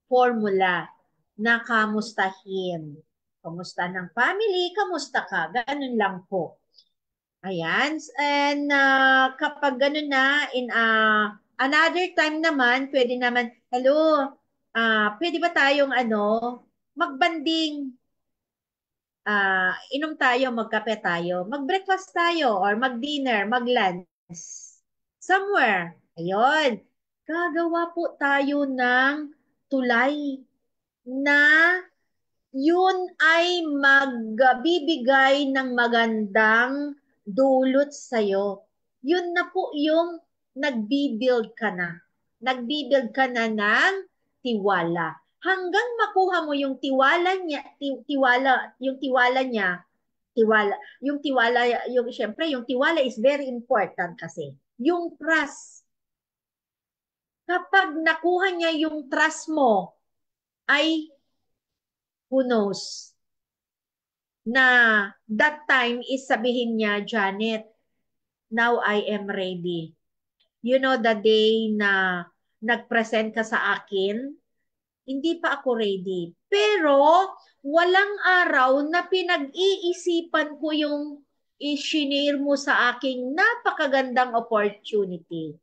formula na kamustahin. Kamusta ng family? Kamusta ka? Ganun lang po. Ayan. And kapag ganun na, in another time naman, pwede naman, hello, pwede ba tayong magbanding, inom tayo, magkape tayo, mag-breakfast tayo, or mag-dinner, mag-lunch, somewhere. Ayun. Gagawa po tayo ng tulay na yun ay magbibigay ng magandang dulot sa'yo. Yun na po yung nagbibuild ka na. Nagbibuild ka na ng tiwala. hanggang makuha mo yung tiwala niya, tiwala niya, tiwala, yung tiwala, yung syempre, yung tiwala is very important kasi. Yung trust, kapag nakuha niya yung trust mo, ay who knows, na that time is sabihin niya, Janet, now I am ready. You know, the day na nag-present ka sa akin, hindi pa ako ready. Pero, walang araw na pinag-iisipan ko yung i-shinare mo sa aking napakagandang opportunity.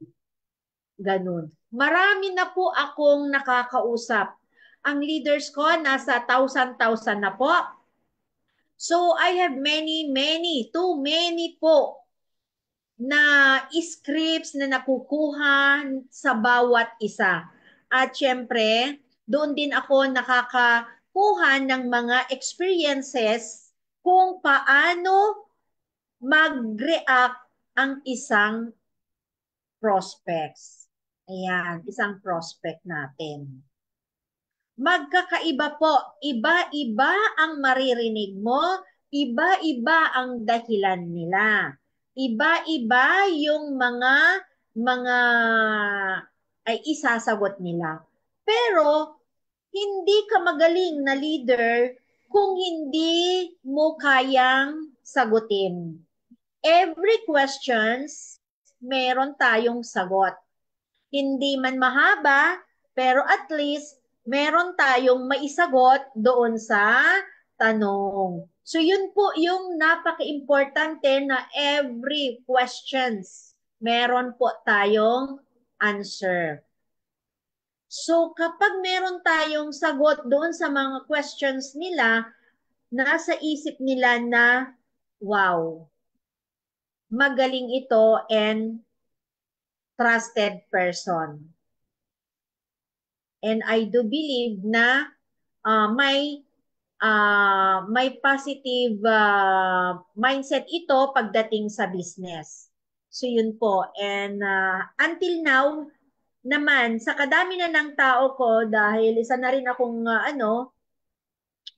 Ganun. Marami na po akong nakakausap. Ang leaders ko, nasa 1,000 na po. So, I have too many po na scripts na nakukuha sa bawat isa. At syempre, doon din ako nakakakuha ng mga experiences kung paano mag-react ang isang prospects. Ayan, isang prospect natin. Magkakaiba po. Iba-iba ang maririnig mo, iba-iba ang dahilan nila. Iba-iba yung mga ay isasagot nila. Pero hindi ka magaling na leader kung hindi mo kayang sagutin. Every questions, meron tayong sagot. Hindi man mahaba, pero at least meron tayong maisagot doon sa tanong. So yun po yung napaka-importante na every questions, meron po tayong answer. So kapag meron tayong sagot doon sa mga questions nila, nasa isip nila na, wow, magaling ito and trusted person. And I do believe na may positive mindset ito pagdating sa business. So yun po. And until now naman, sa kadami na ng tao ko, dahil isa na rin akong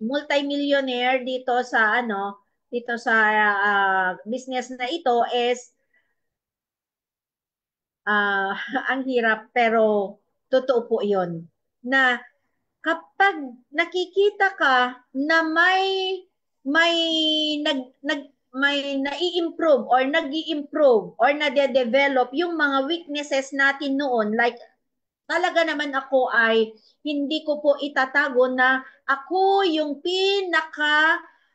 multi-millionaire dito sa business na ito is uh, ang hirap pero totoo po yun na kapag nakikita ka na may may nai-improve or nag-i-improve or nade-develop yung mga weaknesses natin noon, like talaga naman ako ay hindi ko po itatago na ako yung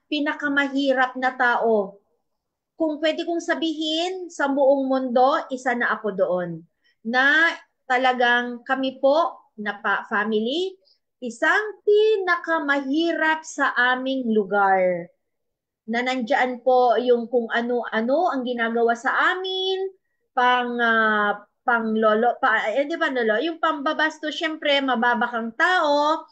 pinakamahirap na tao. Kung pwede kong sabihin sa buong mundo, isa na ako doon. Na talagang kami po na family, isang pinakamahirap sa aming lugar. Na nandyan po yung kung ano-ano ang ginagawa sa amin, pang lolo, di ba lolo? Yung pambabastos, syempre, mababa kang tao,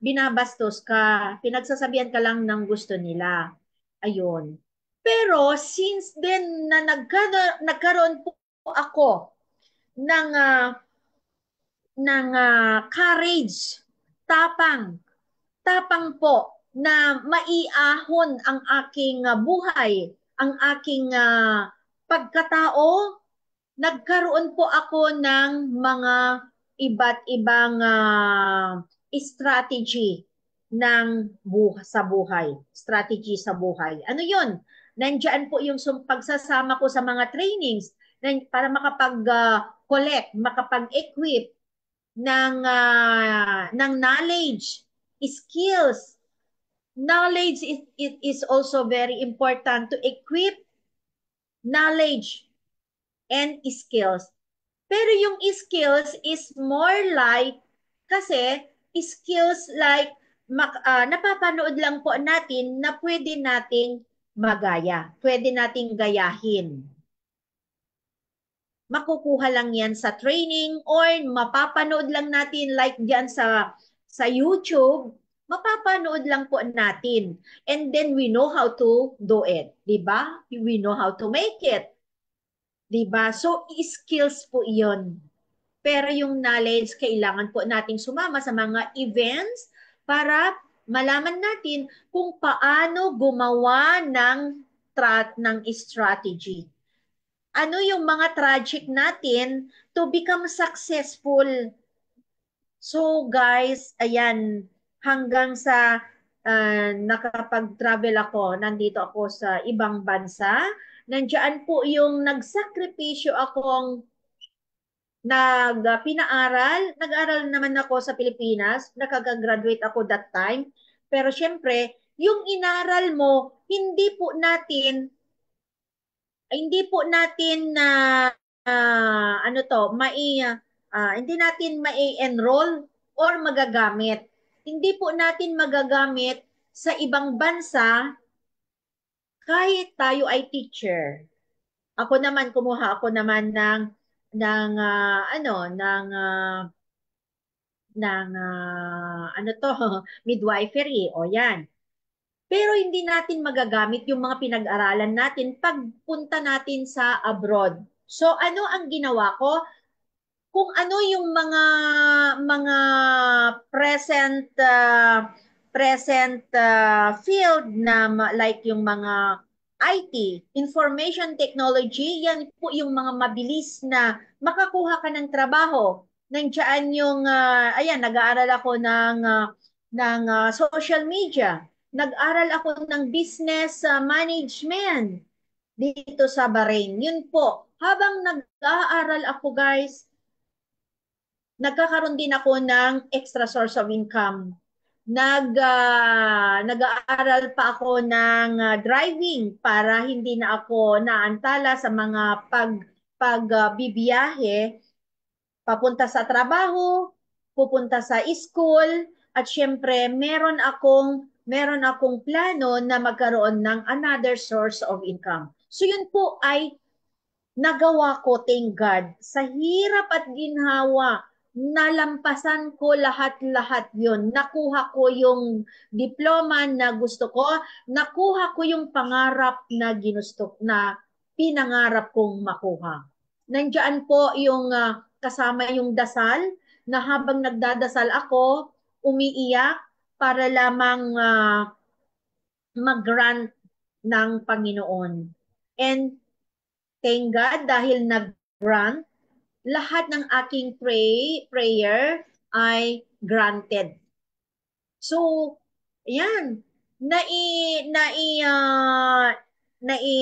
binabastos ka, pinagsasabihan ka lang ng gusto nila. Ayun. Pero since then na nagkaroon po ako ng courage, tapang, tapang po na maiahon ang aking buhay, ang aking pagkatao, nagkaroon po ako ng mga iba't ibang strategy sa buhay. Strategy sa buhay. Ano yun? Nandiyan po yung pagsasama ko sa mga trainings para makapag-collect, makapag-equip ng knowledge, skills. Knowledge is also very important to equip knowledge and skills. Pero yung skills is more like, kasi skills like, napapanood lang po natin na pwede nating magaya. Pwede nating gayahin. Makukuha lang yan sa training or mapapanood lang natin like dyan sa YouTube, mapapanood lang po natin. And then we know how to do it. Diba? We know how to make it. Diba? So, skills po iyon. Pero yung knowledge, kailangan po nating sumama sa mga events para malaman natin kung paano gumawa ng strategy. Ano yung mga tragic natin to become successful. So guys, ayan, hanggang sa nakapag-travel ako, nandito ako sa ibang bansa, nandiyan po yung nagsakripisyo akong nag-aral naman ako sa Pilipinas, nakagagraduate ako that time. Pero syempre, yung inaral mo, hindi po natin na ano to, hindi natin mai-enroll or magagamit. Hindi po natin magagamit sa ibang bansa kahit tayo ay teacher. Kumuha ako naman ng ano to, midwifery. O yan. Pero hindi natin magagamit yung mga pinag-aralan natin pagpunta natin sa abroad. So ano ang ginawa ko? Kung ano yung mga present field na like yung mga IT, information technology, yan po yung mga mabilis na makakuha ka ng trabaho. Nandiyan yung ayan, nag-aaral ako ng social media. Nag-aral ako ng business management dito sa Bahrain. Yun po. Habang nag-aaral ako, guys, nagkakaroon din ako ng extra source of income. Nag-aaral pa ako ng driving para hindi na ako naantala sa mga bibiyahe papunta sa trabaho, pupunta sa school, at syempre meron akong plano na magkaroon ng another source of income. So yun po ay nagawa ko, thank God. Sa hirap at ginhawa, nalampasan ko lahat-lahat yun. Nakuha ko yung diploma na gusto ko, nakuha ko yung pangarap na pinangarap kong makuha. Nandiyan po yung kasama yung dasal, na habang nagdadasal ako, umiiyak para lamang mag-grant ng Panginoon. And thank God dahil nag-grant, lahat ng aking prayer ay granted. So, yan. Nai nai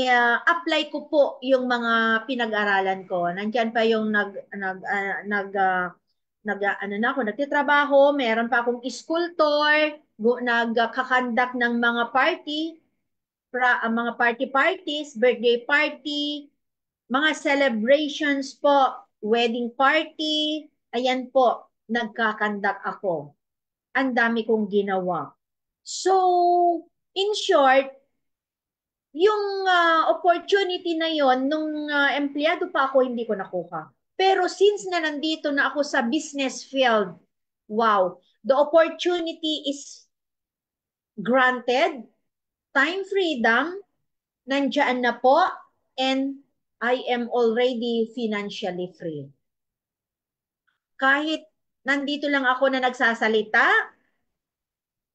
uh, apply ko po yung mga pinag-aralan ko. Nandiyan pa yung ano na ako, nagtitrabaho, meron pa akong school tour, nagkakandak ng mga parties, birthday party, mga celebrations po, wedding party, ayan po, nagkakandak ako. Ang dami kong ginawa. So, in short, yung opportunity na yon nung empleyado pa ako, hindi ko nakuha. Pero since na nandito na ako sa business field, wow, the opportunity is granted, time freedom, nandiyan na po, and I am already financially free. Kahit nandito lang ako na nagsasalita,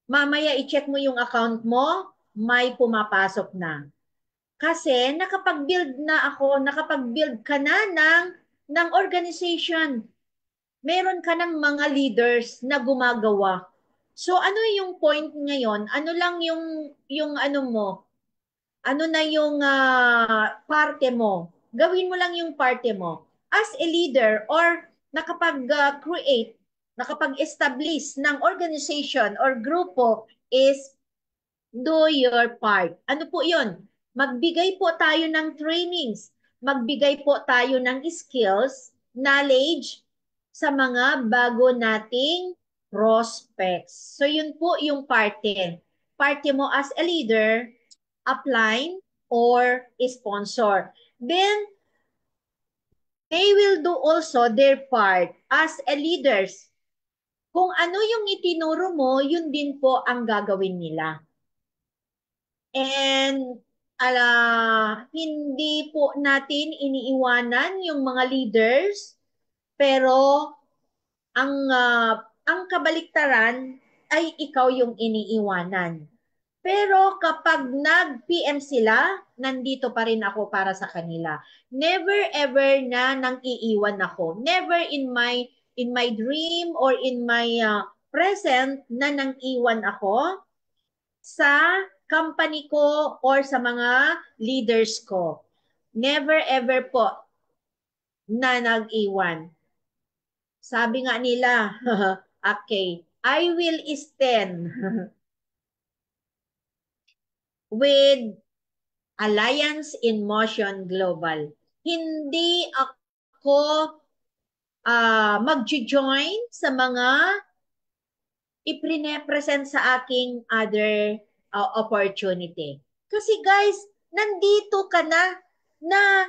mamaya i-check mo yung account mo, may pumapasok na. Kasi nakapag-build ka na ng organization. Meron ka ng mga leaders na gumagawa. So ano yung point ngayon? Ano lang yung ano mo? Ano na yung parte mo? Gawin mo lang yung parte mo. As a leader or nakapag-create, nakapag-establish ng organization or grupo is do your part. Ano po yun? Magbigay po tayo ng trainings. Magbigay po tayo ng skills, knowledge sa mga bago nating prospects. So yun po yung parte. Parte mo as a leader, upline, or sponsor. Then, they will do also their part as a leaders. Kung ano yung itinuro mo, yun din po ang gagawin nila. And hindi po natin iniiwanan yung mga leaders Pero ang kabaliktaran ay ikaw yung iniiwanan. Pero kapag nag-PM sila, nandito pa rin ako para sa kanila. Never ever na nang iiwan ako. Never in my dream or in my present na nang iwan ako sa company ko or sa mga leaders ko. Never ever po na nag-iwan. Sabi nga nila, okay, I will stand with Alliance in Motion Global. Hindi ako mag-join sa mga iprinepresent sa aking other opportunity. Kasi guys, nandito ka na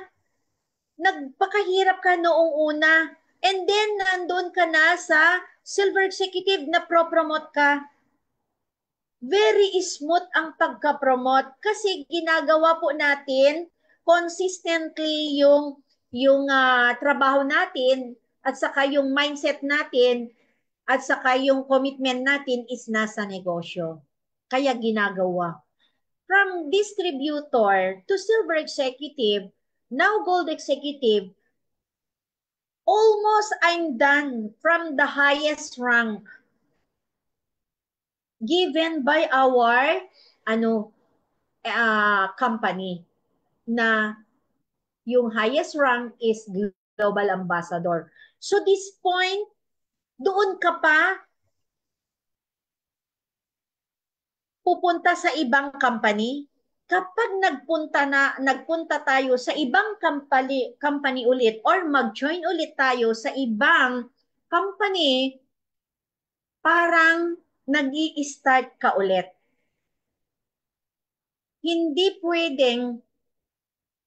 nagpakahirap ka noong una. And then, nandun ka na sa silver executive na pro-promote ka. Very smooth ang pagka-promote kasi ginagawa po natin consistently yung trabaho natin at saka yung mindset natin at saka yung commitment natin is nasa negosyo. Kaya ginagawa. From distributor to silver executive, now gold executive, almost I'm done from the highest rank given by our company na yung highest rank is global ambassador. So this point, doon ka pa pupunta sa ibang company. Kapag nagpunta tayo sa ibang company ulit or mag-join ulit tayo sa ibang company, parang nag-i-start ka ulit. Hindi pwedeng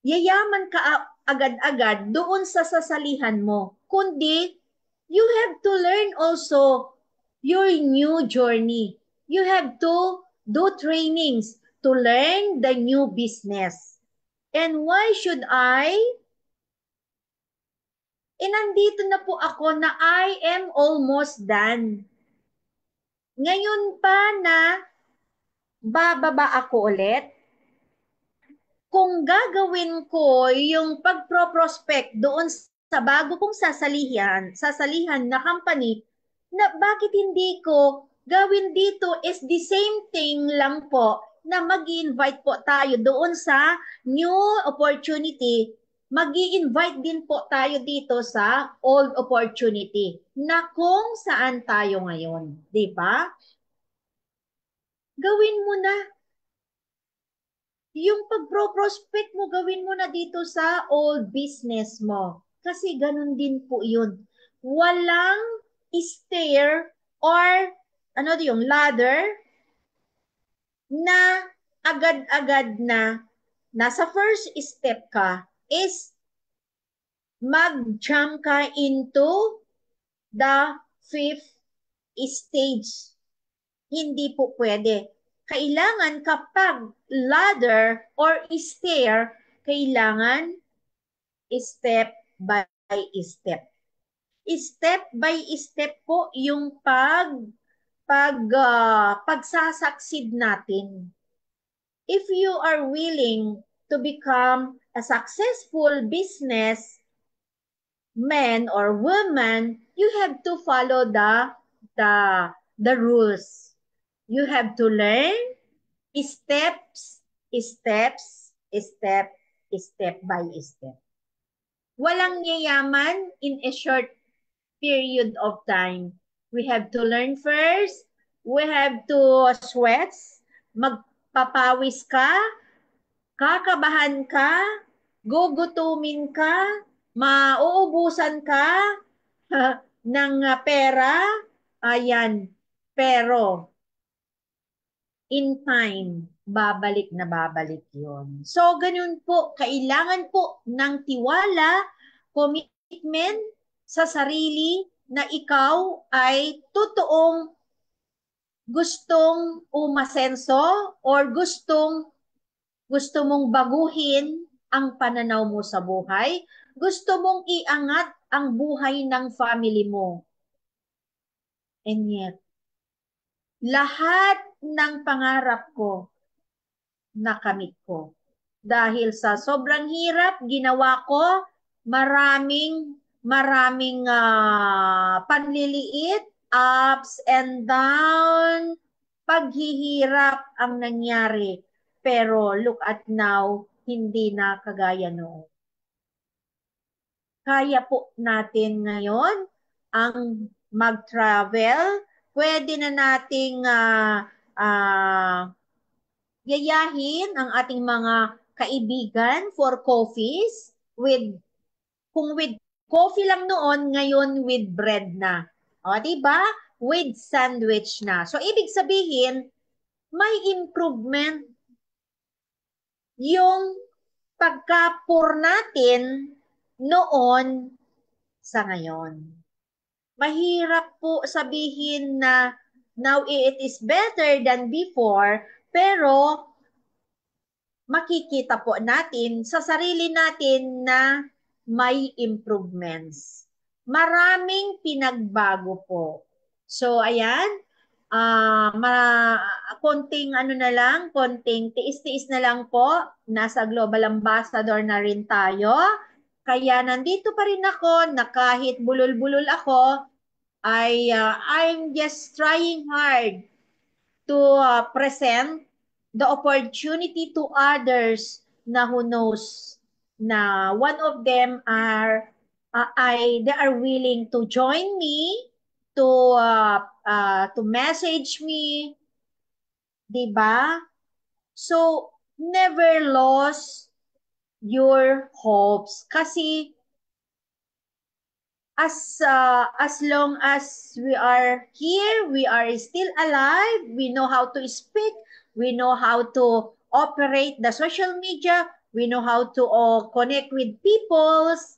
yayaman ka agad-agad doon sa sasalihan mo, kundi you have to learn also your new journey. You have to do trainings to learn the new business. And why should I? Nandito na po ako na I am almost done. Ngayon pa na bababa ako ulit, kung gagawin ko yung pagpro-prospect doon sa bago kong sasalihan na company, na bakit hindi ko gawin dito is the same thing lang po na mag-invite po tayo doon sa new opportunity. Mag-i-invite din po tayo dito sa old opportunity na kung saan tayo ngayon. Di ba? Gawin mo na yung pag-prospect mo, gawin mo na dito sa old business mo. Kasi ganun din po yun. Walang stair or ano yung ladder na agad-agad na nasa first step ka is mag-jump ka into the fifth stage. Hindi po pwede. Kailangan kapag ladder or stair, kailangan step by step. Step by step po yung pagsasucceed natin. If you are willing to become a successful business man or woman, you have to follow the rules. You have to learn steps, steps, step by step. Walang yayaman in a short period of time. We have to learn first. We have to sweat. Magpapawis ka. Kakabahan ka. Gugutumin ka. Mauubusan ka ng pera. Ayan. Pero, in time, babalik na babalik yon. So, ganun po, kailangan po ng tiwala, commitment sa sarili na ikaw ay totoong gustong umasenso or gusto mong baguhin ang pananaw mo sa buhay, gusto mong iangat ang buhay ng family mo. And yet, lahat ng pangarap ko, nakamit ko. Dahil sa sobrang hirap, ginawa ko maraming panliliit, ups and down, paghihirap ang nangyari. Pero look at now, hindi na kagaya noon. Kaya po natin ngayon ang mag-travel. Pwede na nating yayahin ang ating mga kaibigan for coffees with coffee lang noon, ngayon with bread na. O, di ba? With sandwich na. So, ibig sabihin, may improvement yung pagkapur natin noon sa ngayon. Mahirap po sabihin na now it is better than before, pero makikita po natin sa sarili natin na may improvements. Maraming pinagbago po. So, ayan, konting ano na lang, konting tiis-tiis na lang po. Nasa Global Ambassador na rin tayo. Kaya nandito pa rin ako na kahit bulol-bulol ako, I'm just trying hard to present the opportunity to others na who knows na one of them are they are willing to join me to message me, 'di ba? So never lose your hopes kasi as long as we are here, we are still alive, we know how to speak, we know how to operate the social media, we know how to connect with peoples,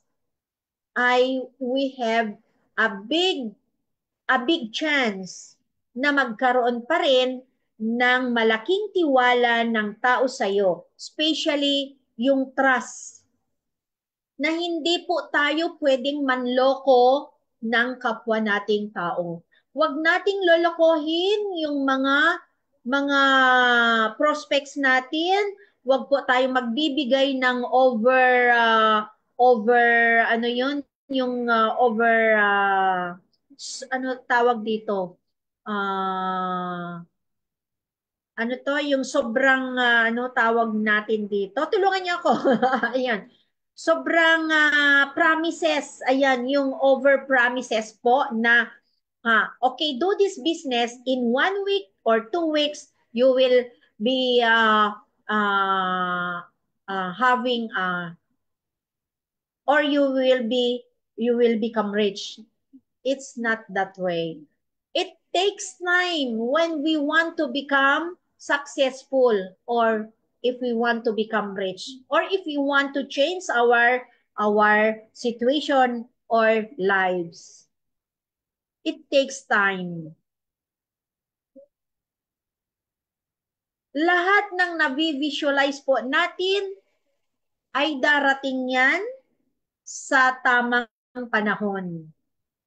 we have a big chance na magkaroon pa rin ng malaking tiwala ng tao sa iyo, especially yung trust na hindi po tayo pwedeng manloko ng kapwa nating tao. Huwag nating lolokohin yung mga prospects natin. Huwag po tayo magbibigay ng over ano yun, yung over ano tawag dito? Uh, ano to, yung sobrang ano tawag natin dito. Tulungan niyo ako. Ayan. Sobrang promises, ayan, yung over promises po na okay, do this business in 1 week or 2 weeks, you will be having or you will become rich. It's not that way. It takes time when we want to become successful, or if we want to become rich, or if we want to change our situation or lives. It takes time. Lahat ng na-visualize po natin ay darating yan sa tamang panahon.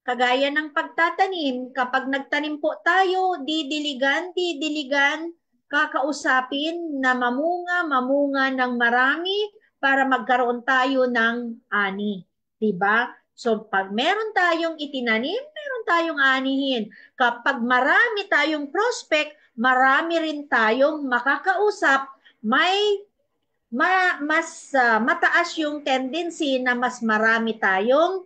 Kagaya ng pagtatanim, kapag nagtanim po tayo, didiligan, kakausapin na mamunga ng marami para magkaroon tayo ng ani. Diba? So, pag meron tayong itinanim, meron tayong anihin. Kapag marami tayong prospect, marami rin tayong makakausap, mas mataas yung tendency na mas marami tayong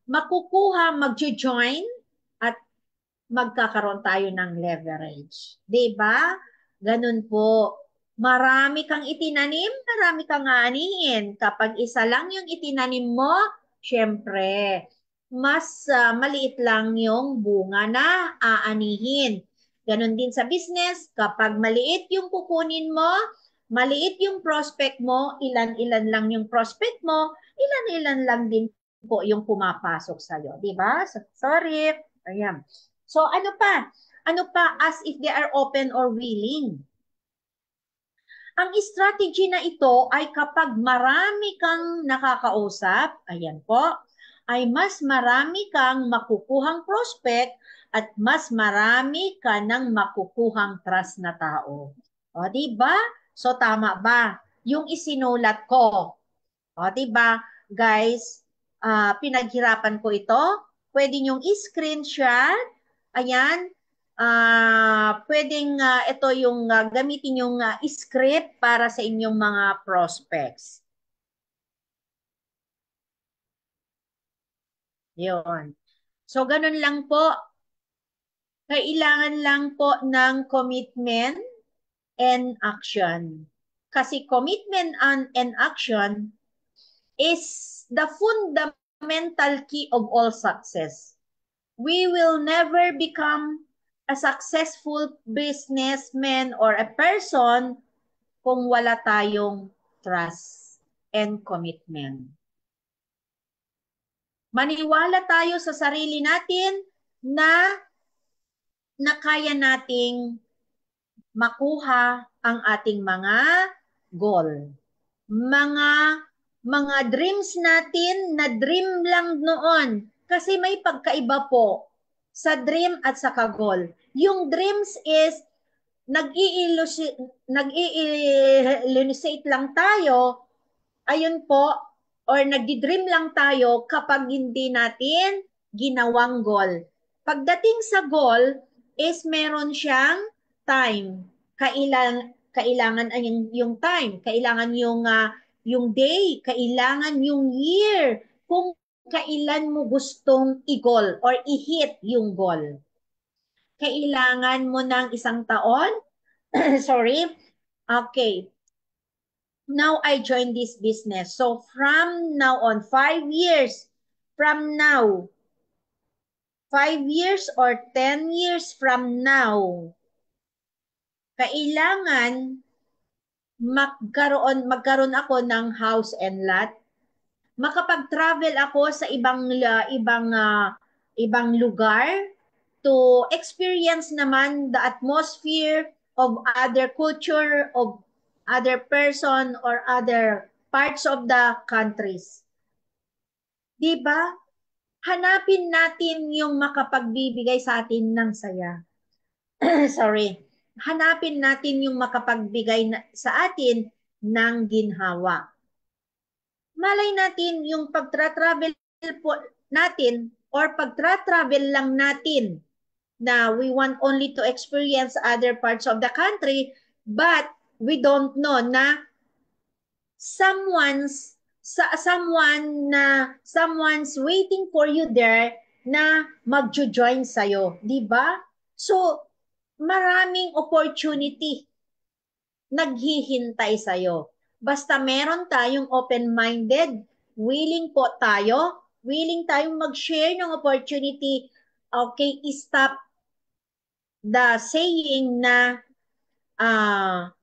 makukuha, mag-join at magkakaroon tayo ng leverage. 'Di ba? Ganun po. Marami kang itinanim, marami kang aanihin. Kapag isa lang yung itinanim mo, syempre, mas maliit lang yung bunga na aanihin. Ganon din sa business, kapag maliit yung kukunin mo, maliit yung prospect mo, ilan-ilan lang yung prospect mo, ilan-ilan lang din po yung pumapasok sa'yo. Di ba? Sorry. Ayan. So, ano pa? Ano pa as if they are open or willing? Ang strategy na ito ay kapag marami kang nakakausap, ayan po, ay mas marami kang makukuhang prospect at mas marami ka ng makukuhang trust na tao. O, di ba? So, tama ba? Yung isinulat ko. O, di ba? Guys, pinaghirapan ko ito. Pwede nyong i-screenshot. Ayan. Pwedeng ito yung gamitin yung script para sa inyong mga prospects. Yun. So, ganun lang po. Kailangan lang po ng commitment and action. Kasi commitment and action is the fundamental key of all success. We will never become a successful businessman or a person kung wala tayong trust and commitment. Maniwala tayo sa sarili natin na kaya nating makuha ang ating mga goal. Mga dreams natin na dream lang noon. Kasi may pagkaiba po sa dream at sa goal. Yung dreams is nag-i-illustrate lang tayo, ayun po, or nagdi-dream lang tayo kapag hindi natin ginawang goal. Pagdating sa goal is meron siyang time. Kailangan ay yung time, kailangan yung day, kailangan yung year, kung kailan mo gustong i-goal or i-hit yung goal. Kailangan mo ng isang taon. Sorry. Okay. Now I joined this business. So from now on, 5 years from now, 5 years or 10 years from now, kailangan magkaroon ako ng house and lot. Makapag-travel ako sa ibang lugar to experience naman the atmosphere of other culture, of other person or other parts of the countries. 'Di ba? Hanapin natin yung makapagbibigay sa atin ng saya. Sorry. Hanapin natin yung makapagbigay sa atin ng ginhawa. Malay natin yung pagtra-travel po natin or pagtra-travel lang natin na we want only to experience other parts of the country, but we don't know na someone's waiting for you there na magjo-join sa'yo, di ba? So, maraming opportunity naghihintay sa'yo. Basta meron tayong open-minded, willing tayong mag-share ng opportunity. Okay, stop the saying na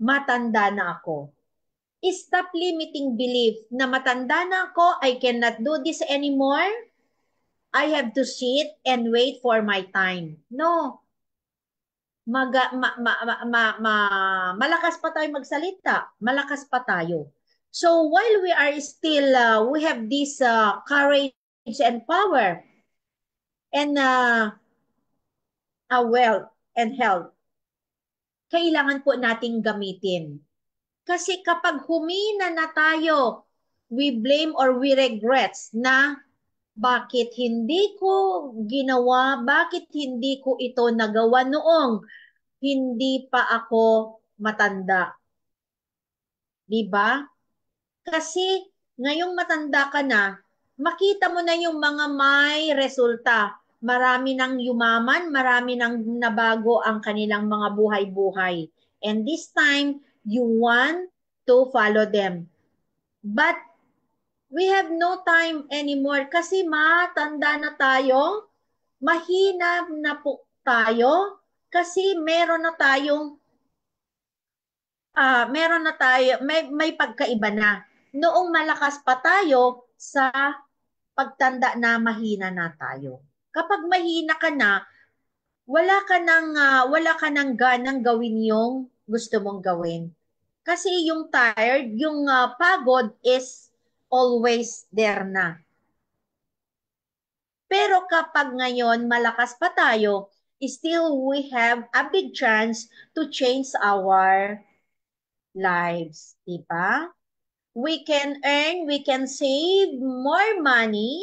matanda na ako. Stop limiting belief na matanda na ako, I cannot do this anymore. I have to sit and wait for my time. No. Malakas pa tayo magsalita. Malakas pa tayo. So while we are still, we have this courage and power and wealth and health, kailangan po nating gamitin. Kasi kapag humina na tayo, we blame or we regrets na bakit hindi ko ginawa, bakit hindi ko ito nagawa noong hindi pa ako matanda. Diba? Kasi ngayong matanda ka na, makita mo na yung mga may resulta. Marami nang yumaman, marami nang nabago ang kanilang mga buhay-buhay. And this time, you want to follow them. But we have no time anymore kasi matanda na tayo, mahina na po tayo, kasi meron na tayo, may pagkaiba na. Noong malakas pa tayo sa pagtanda na mahina na tayo. Kapag mahina ka na, wala ka nang ganang gawin yung gusto mong gawin. Kasi yung tired, yung pagod is always there na. Pero kapag ngayon malakas pa tayo, still we have a big chance to change our lives, di ba? We can earn, we can save more money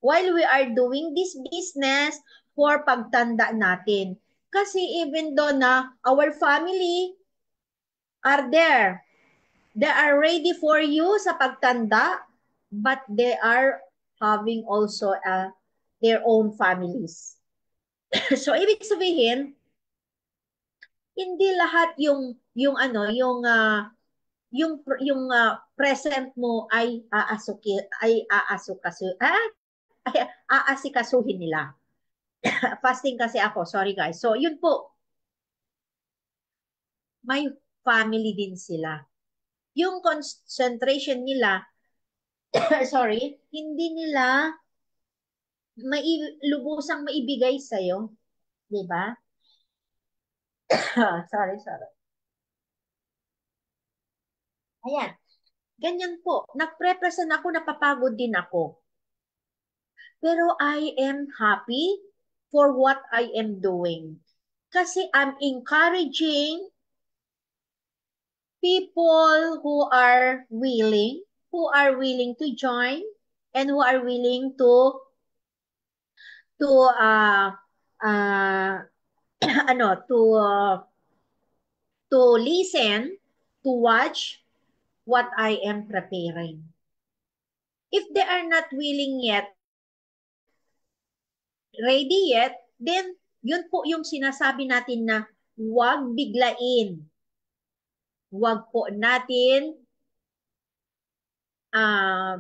while we are doing this business for pagtanda natin. Kasi even though na our family are there, they are ready for you sa pagtanda, but they are having also their own families. So ibig sabihin, hindi lahat yung ano, yung present mo ay ay aasikasuhin nila. Fasting kasi ako, sorry guys. So yun po, may family din sila. Yung concentration nila, sorry, hindi nila lubusang maibigay sa'yo, di ba? Sorry, sorry. Ayan, ganyan po. Nagpre-present ako, napapagod din ako. Pero I am happy for what I am doing. Kasi I'm encouraging people who are willing to join, and who are willing to uh, ano, to listen, to watch what I am preparing. If they are not willing yet, ready yet, then yun po yung sinasabi natin na huwag biglain. Huwag po natin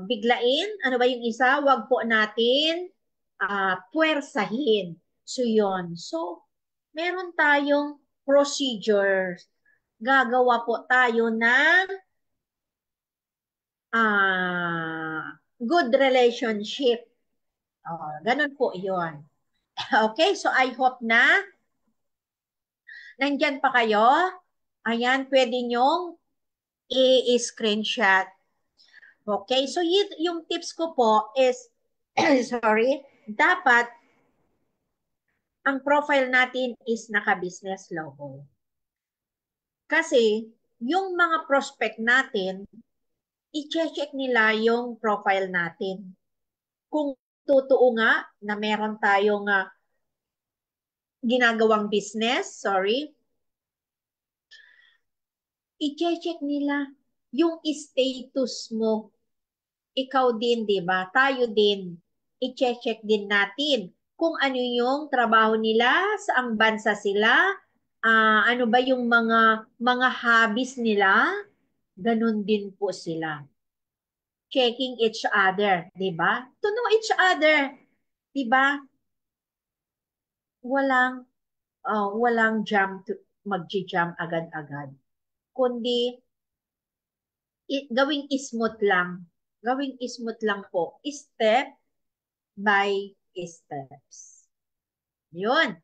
biglain. Ano ba yung isa? Huwag po natin puwersahin. So yun. So, meron tayong procedures. Gagawa po tayo ng good relationship. Ganun po yun. Okay, so I hope na nandyan pa kayo. Ayan, pwede nyong i-screenshot. Okay, so yung tips ko po is, sorry, dapat ang profile natin is naka-business logo. Kasi yung mga prospect natin, i-check nila yung profile natin. Kung totoo nga na meron tayong ginagawang business, sorry, i-check nila yung status mo. Ikaw din, di ba? Tayo din. I-check din natin kung ano yung trabaho nila, saang bansa sila, ano ba yung mga hobbies nila, ganun din po sila. Checking each other, di ba? To know each other, di ba? Walang magji-jam agad-agad. Kundi gawing smooth lang. Gawing smooth lang po. Step by steps. Yun.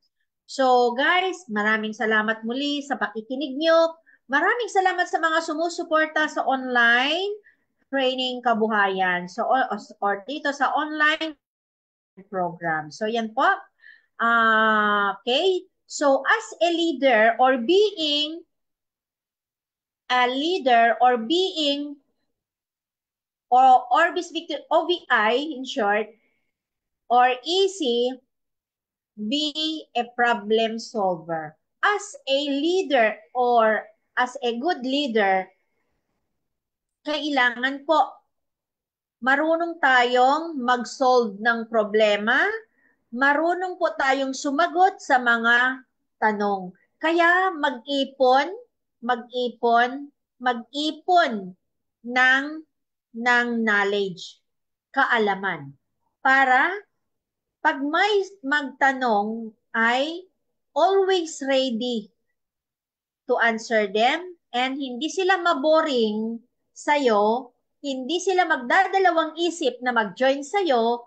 So guys, maraming salamat muli sa pakikinig nyo. Maraming salamat sa mga sumusuporta sa online training kabuhayan. So, or dito sa online program. So, yan po. Okay. So, as a leader or being or Orbis Victor OVI in short, or easy, be a problem solver. As a leader or as a good leader, kailangan po marunong tayong mag-solve ng problema, marunong po tayong sumagot sa mga tanong. Kaya mag-ipon ng knowledge, kaalaman, para pag may magtanong ay always ready to answer them, and hindi sila maboring sa'yo, hindi sila magdadalawang isip na mag-join sa'yo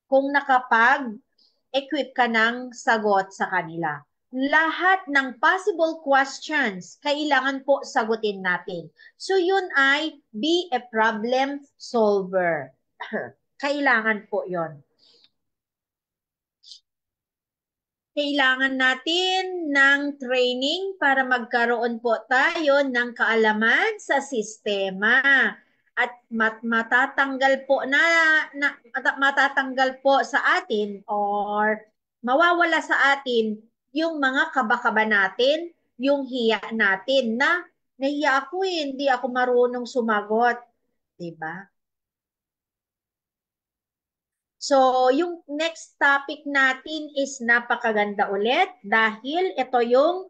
kung nakapag-equip ka ng sagot sa kanila. Lahat ng possible questions, kailangan po sagutin natin. So yun ay be a problem solver. Kailangan po yon. kailangan natin ng training para magkaroon po tayo ng kaalaman sa sistema. At matatanggal po matatanggal po sa atin or mawawala sa atin yung mga kaba-kaba natin, yung hiya natin na nahiya ako hindi ako marunong sumagot, 'di ba? So, yung next topic natin is napakaganda ulit dahil ito yung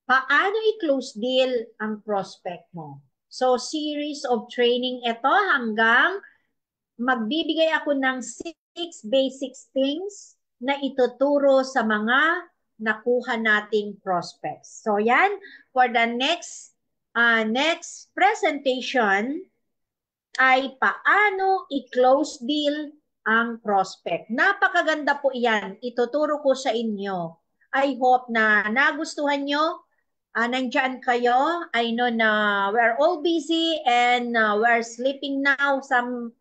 paano i-close deal ang prospect mo. So, series of training ito hanggang magbibigay ako ng 6 basic things na ituturo sa mga nakuha nating prospects. So, yan, for the next presentation, ay paano i-close deal ang prospect. Napakaganda po yan. Ituturo ko sa inyo. I hope na nagustuhan nyo. Nandyan kayo. I know na we're all busy and we're sleeping now some,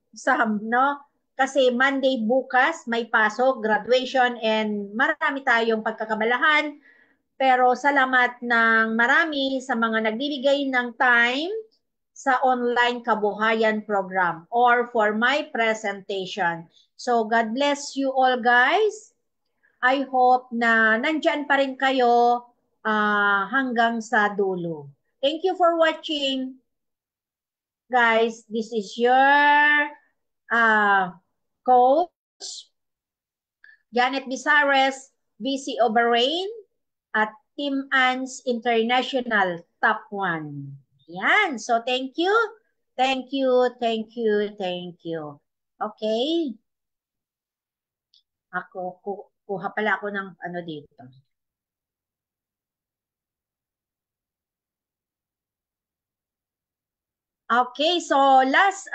no? Kasi Monday bukas may pasok, graduation, and marami tayong pagkakabalahan. Pero salamat ng marami sa mga nagbibigay ng time sa online kabuhayan program or for my presentation. So God bless you all guys. I hope na nandyan pa rin kayo hanggang sa dulo. Thank you for watching. Guys, this is your uh, coach, Janet Bisares, VC Bahrain at Team Ans International Top 1. Yan. So, thank you. Thank you, thank you, thank you. Okay. Kuha pala ako ng ano dito. Okay, so last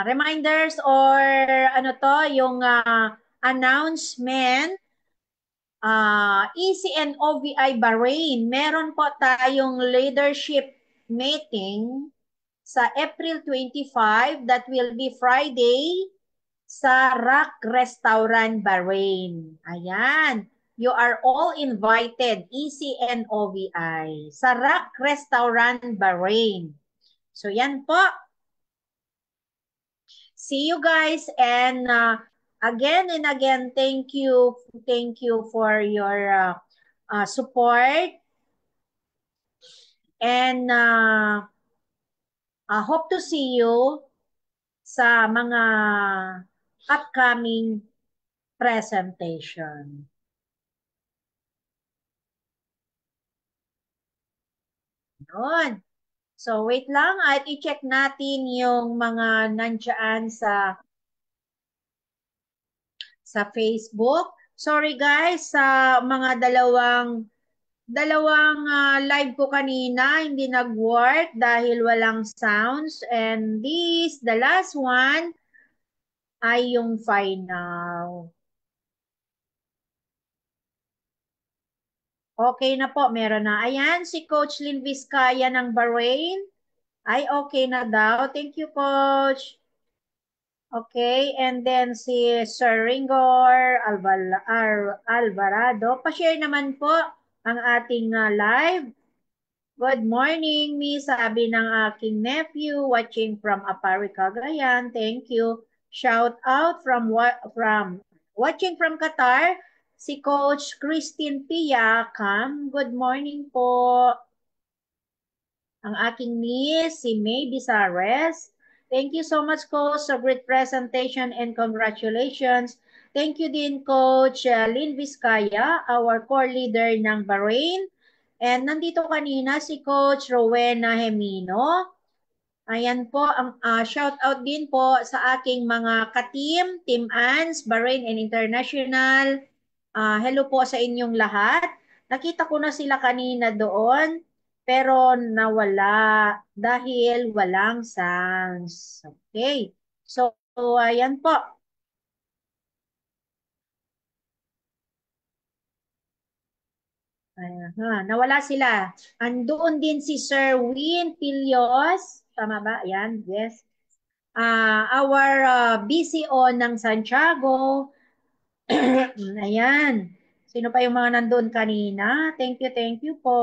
reminders or ano to, yung announcement, ECN OVI Bahrain, meron po tayong leadership meeting sa April 25, that will be Friday, sa Rock Restaurant Bahrain. Ayan. You are all invited, ECN OVI, sa Rock Restaurant Bahrain. So yan po. See you guys and again and again, thank you for your support and hope to see you sa mga upcoming presentation. Yun. So, wait lang at i-check natin yung mga nandiyan sa Facebook. Sorry guys, sa mga dalawang live ko kanina, hindi nag-work dahil walang sounds. And the last one, ay yung final. Okay na po, meron na. Ayan, si Coach Lynn Vizcaya ng Bahrain. Ay, okay na daw. Thank you, Coach. Okay, and then si Sir Ringor Alvarado. Pa-share naman po ang ating live. Good morning, Miss. Sabi ng aking nephew watching from Apari, Cagayan. Thank you. Shout out from watching from Qatar, si Coach Christine Pia. Good morning po. Ang aking niece, si May Bisares. Thank you so much, Coach, sa great presentation and congratulations. Thank you din, Coach Lynn Vizcaya, our core leader ng Bahrain. And nandito kanina si Coach Rowena Hemino. Ayan po, ang shout out din po sa aking mga ka-team, Team Ans, Bahrain and International. Hello po sa inyong lahat. Nakita ko na sila kanina doon, pero nawala dahil walang sounds. Okay. So, ayan po. Nawala sila. Andoon din si Sir Win Pilios. Tama ba? Ayan, yes. Our BCO ng Santiago. Ayan. Sino pa yung mga nandun kanina? Thank you po.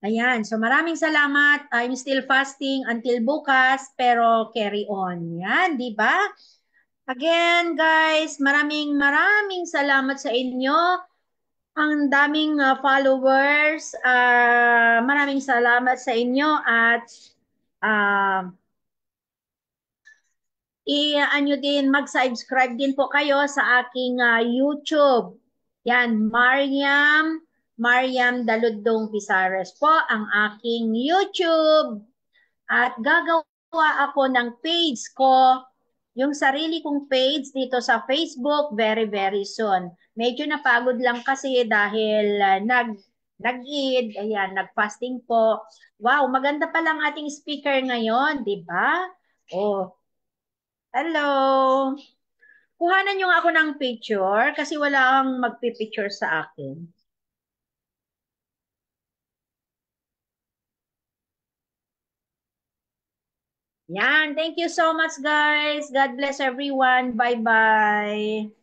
Ayan. So maraming salamat. I'm still fasting until bukas, pero carry on. Yan, di ba? Again, guys, maraming salamat sa inyo. Ang daming followers. Maraming salamat sa inyo at uh, i-ano din, mag-subscribe din po kayo sa aking YouTube. Yan, Mariam Daludong Pisares po ang aking YouTube. At gagawa ako ng page ko, yung sarili kong page dito sa Facebook very soon. Medyo napagod lang kasi dahil nag-eid, ayan, nag-fasting po. Wow, maganda pa lang ating speaker ngayon, di ba? Oh, hello. Kuhanan niyo nga ako ng picture kasi wala kang magpipicture sa akin. Yan. Thank you so much, guys. God bless everyone. Bye-bye.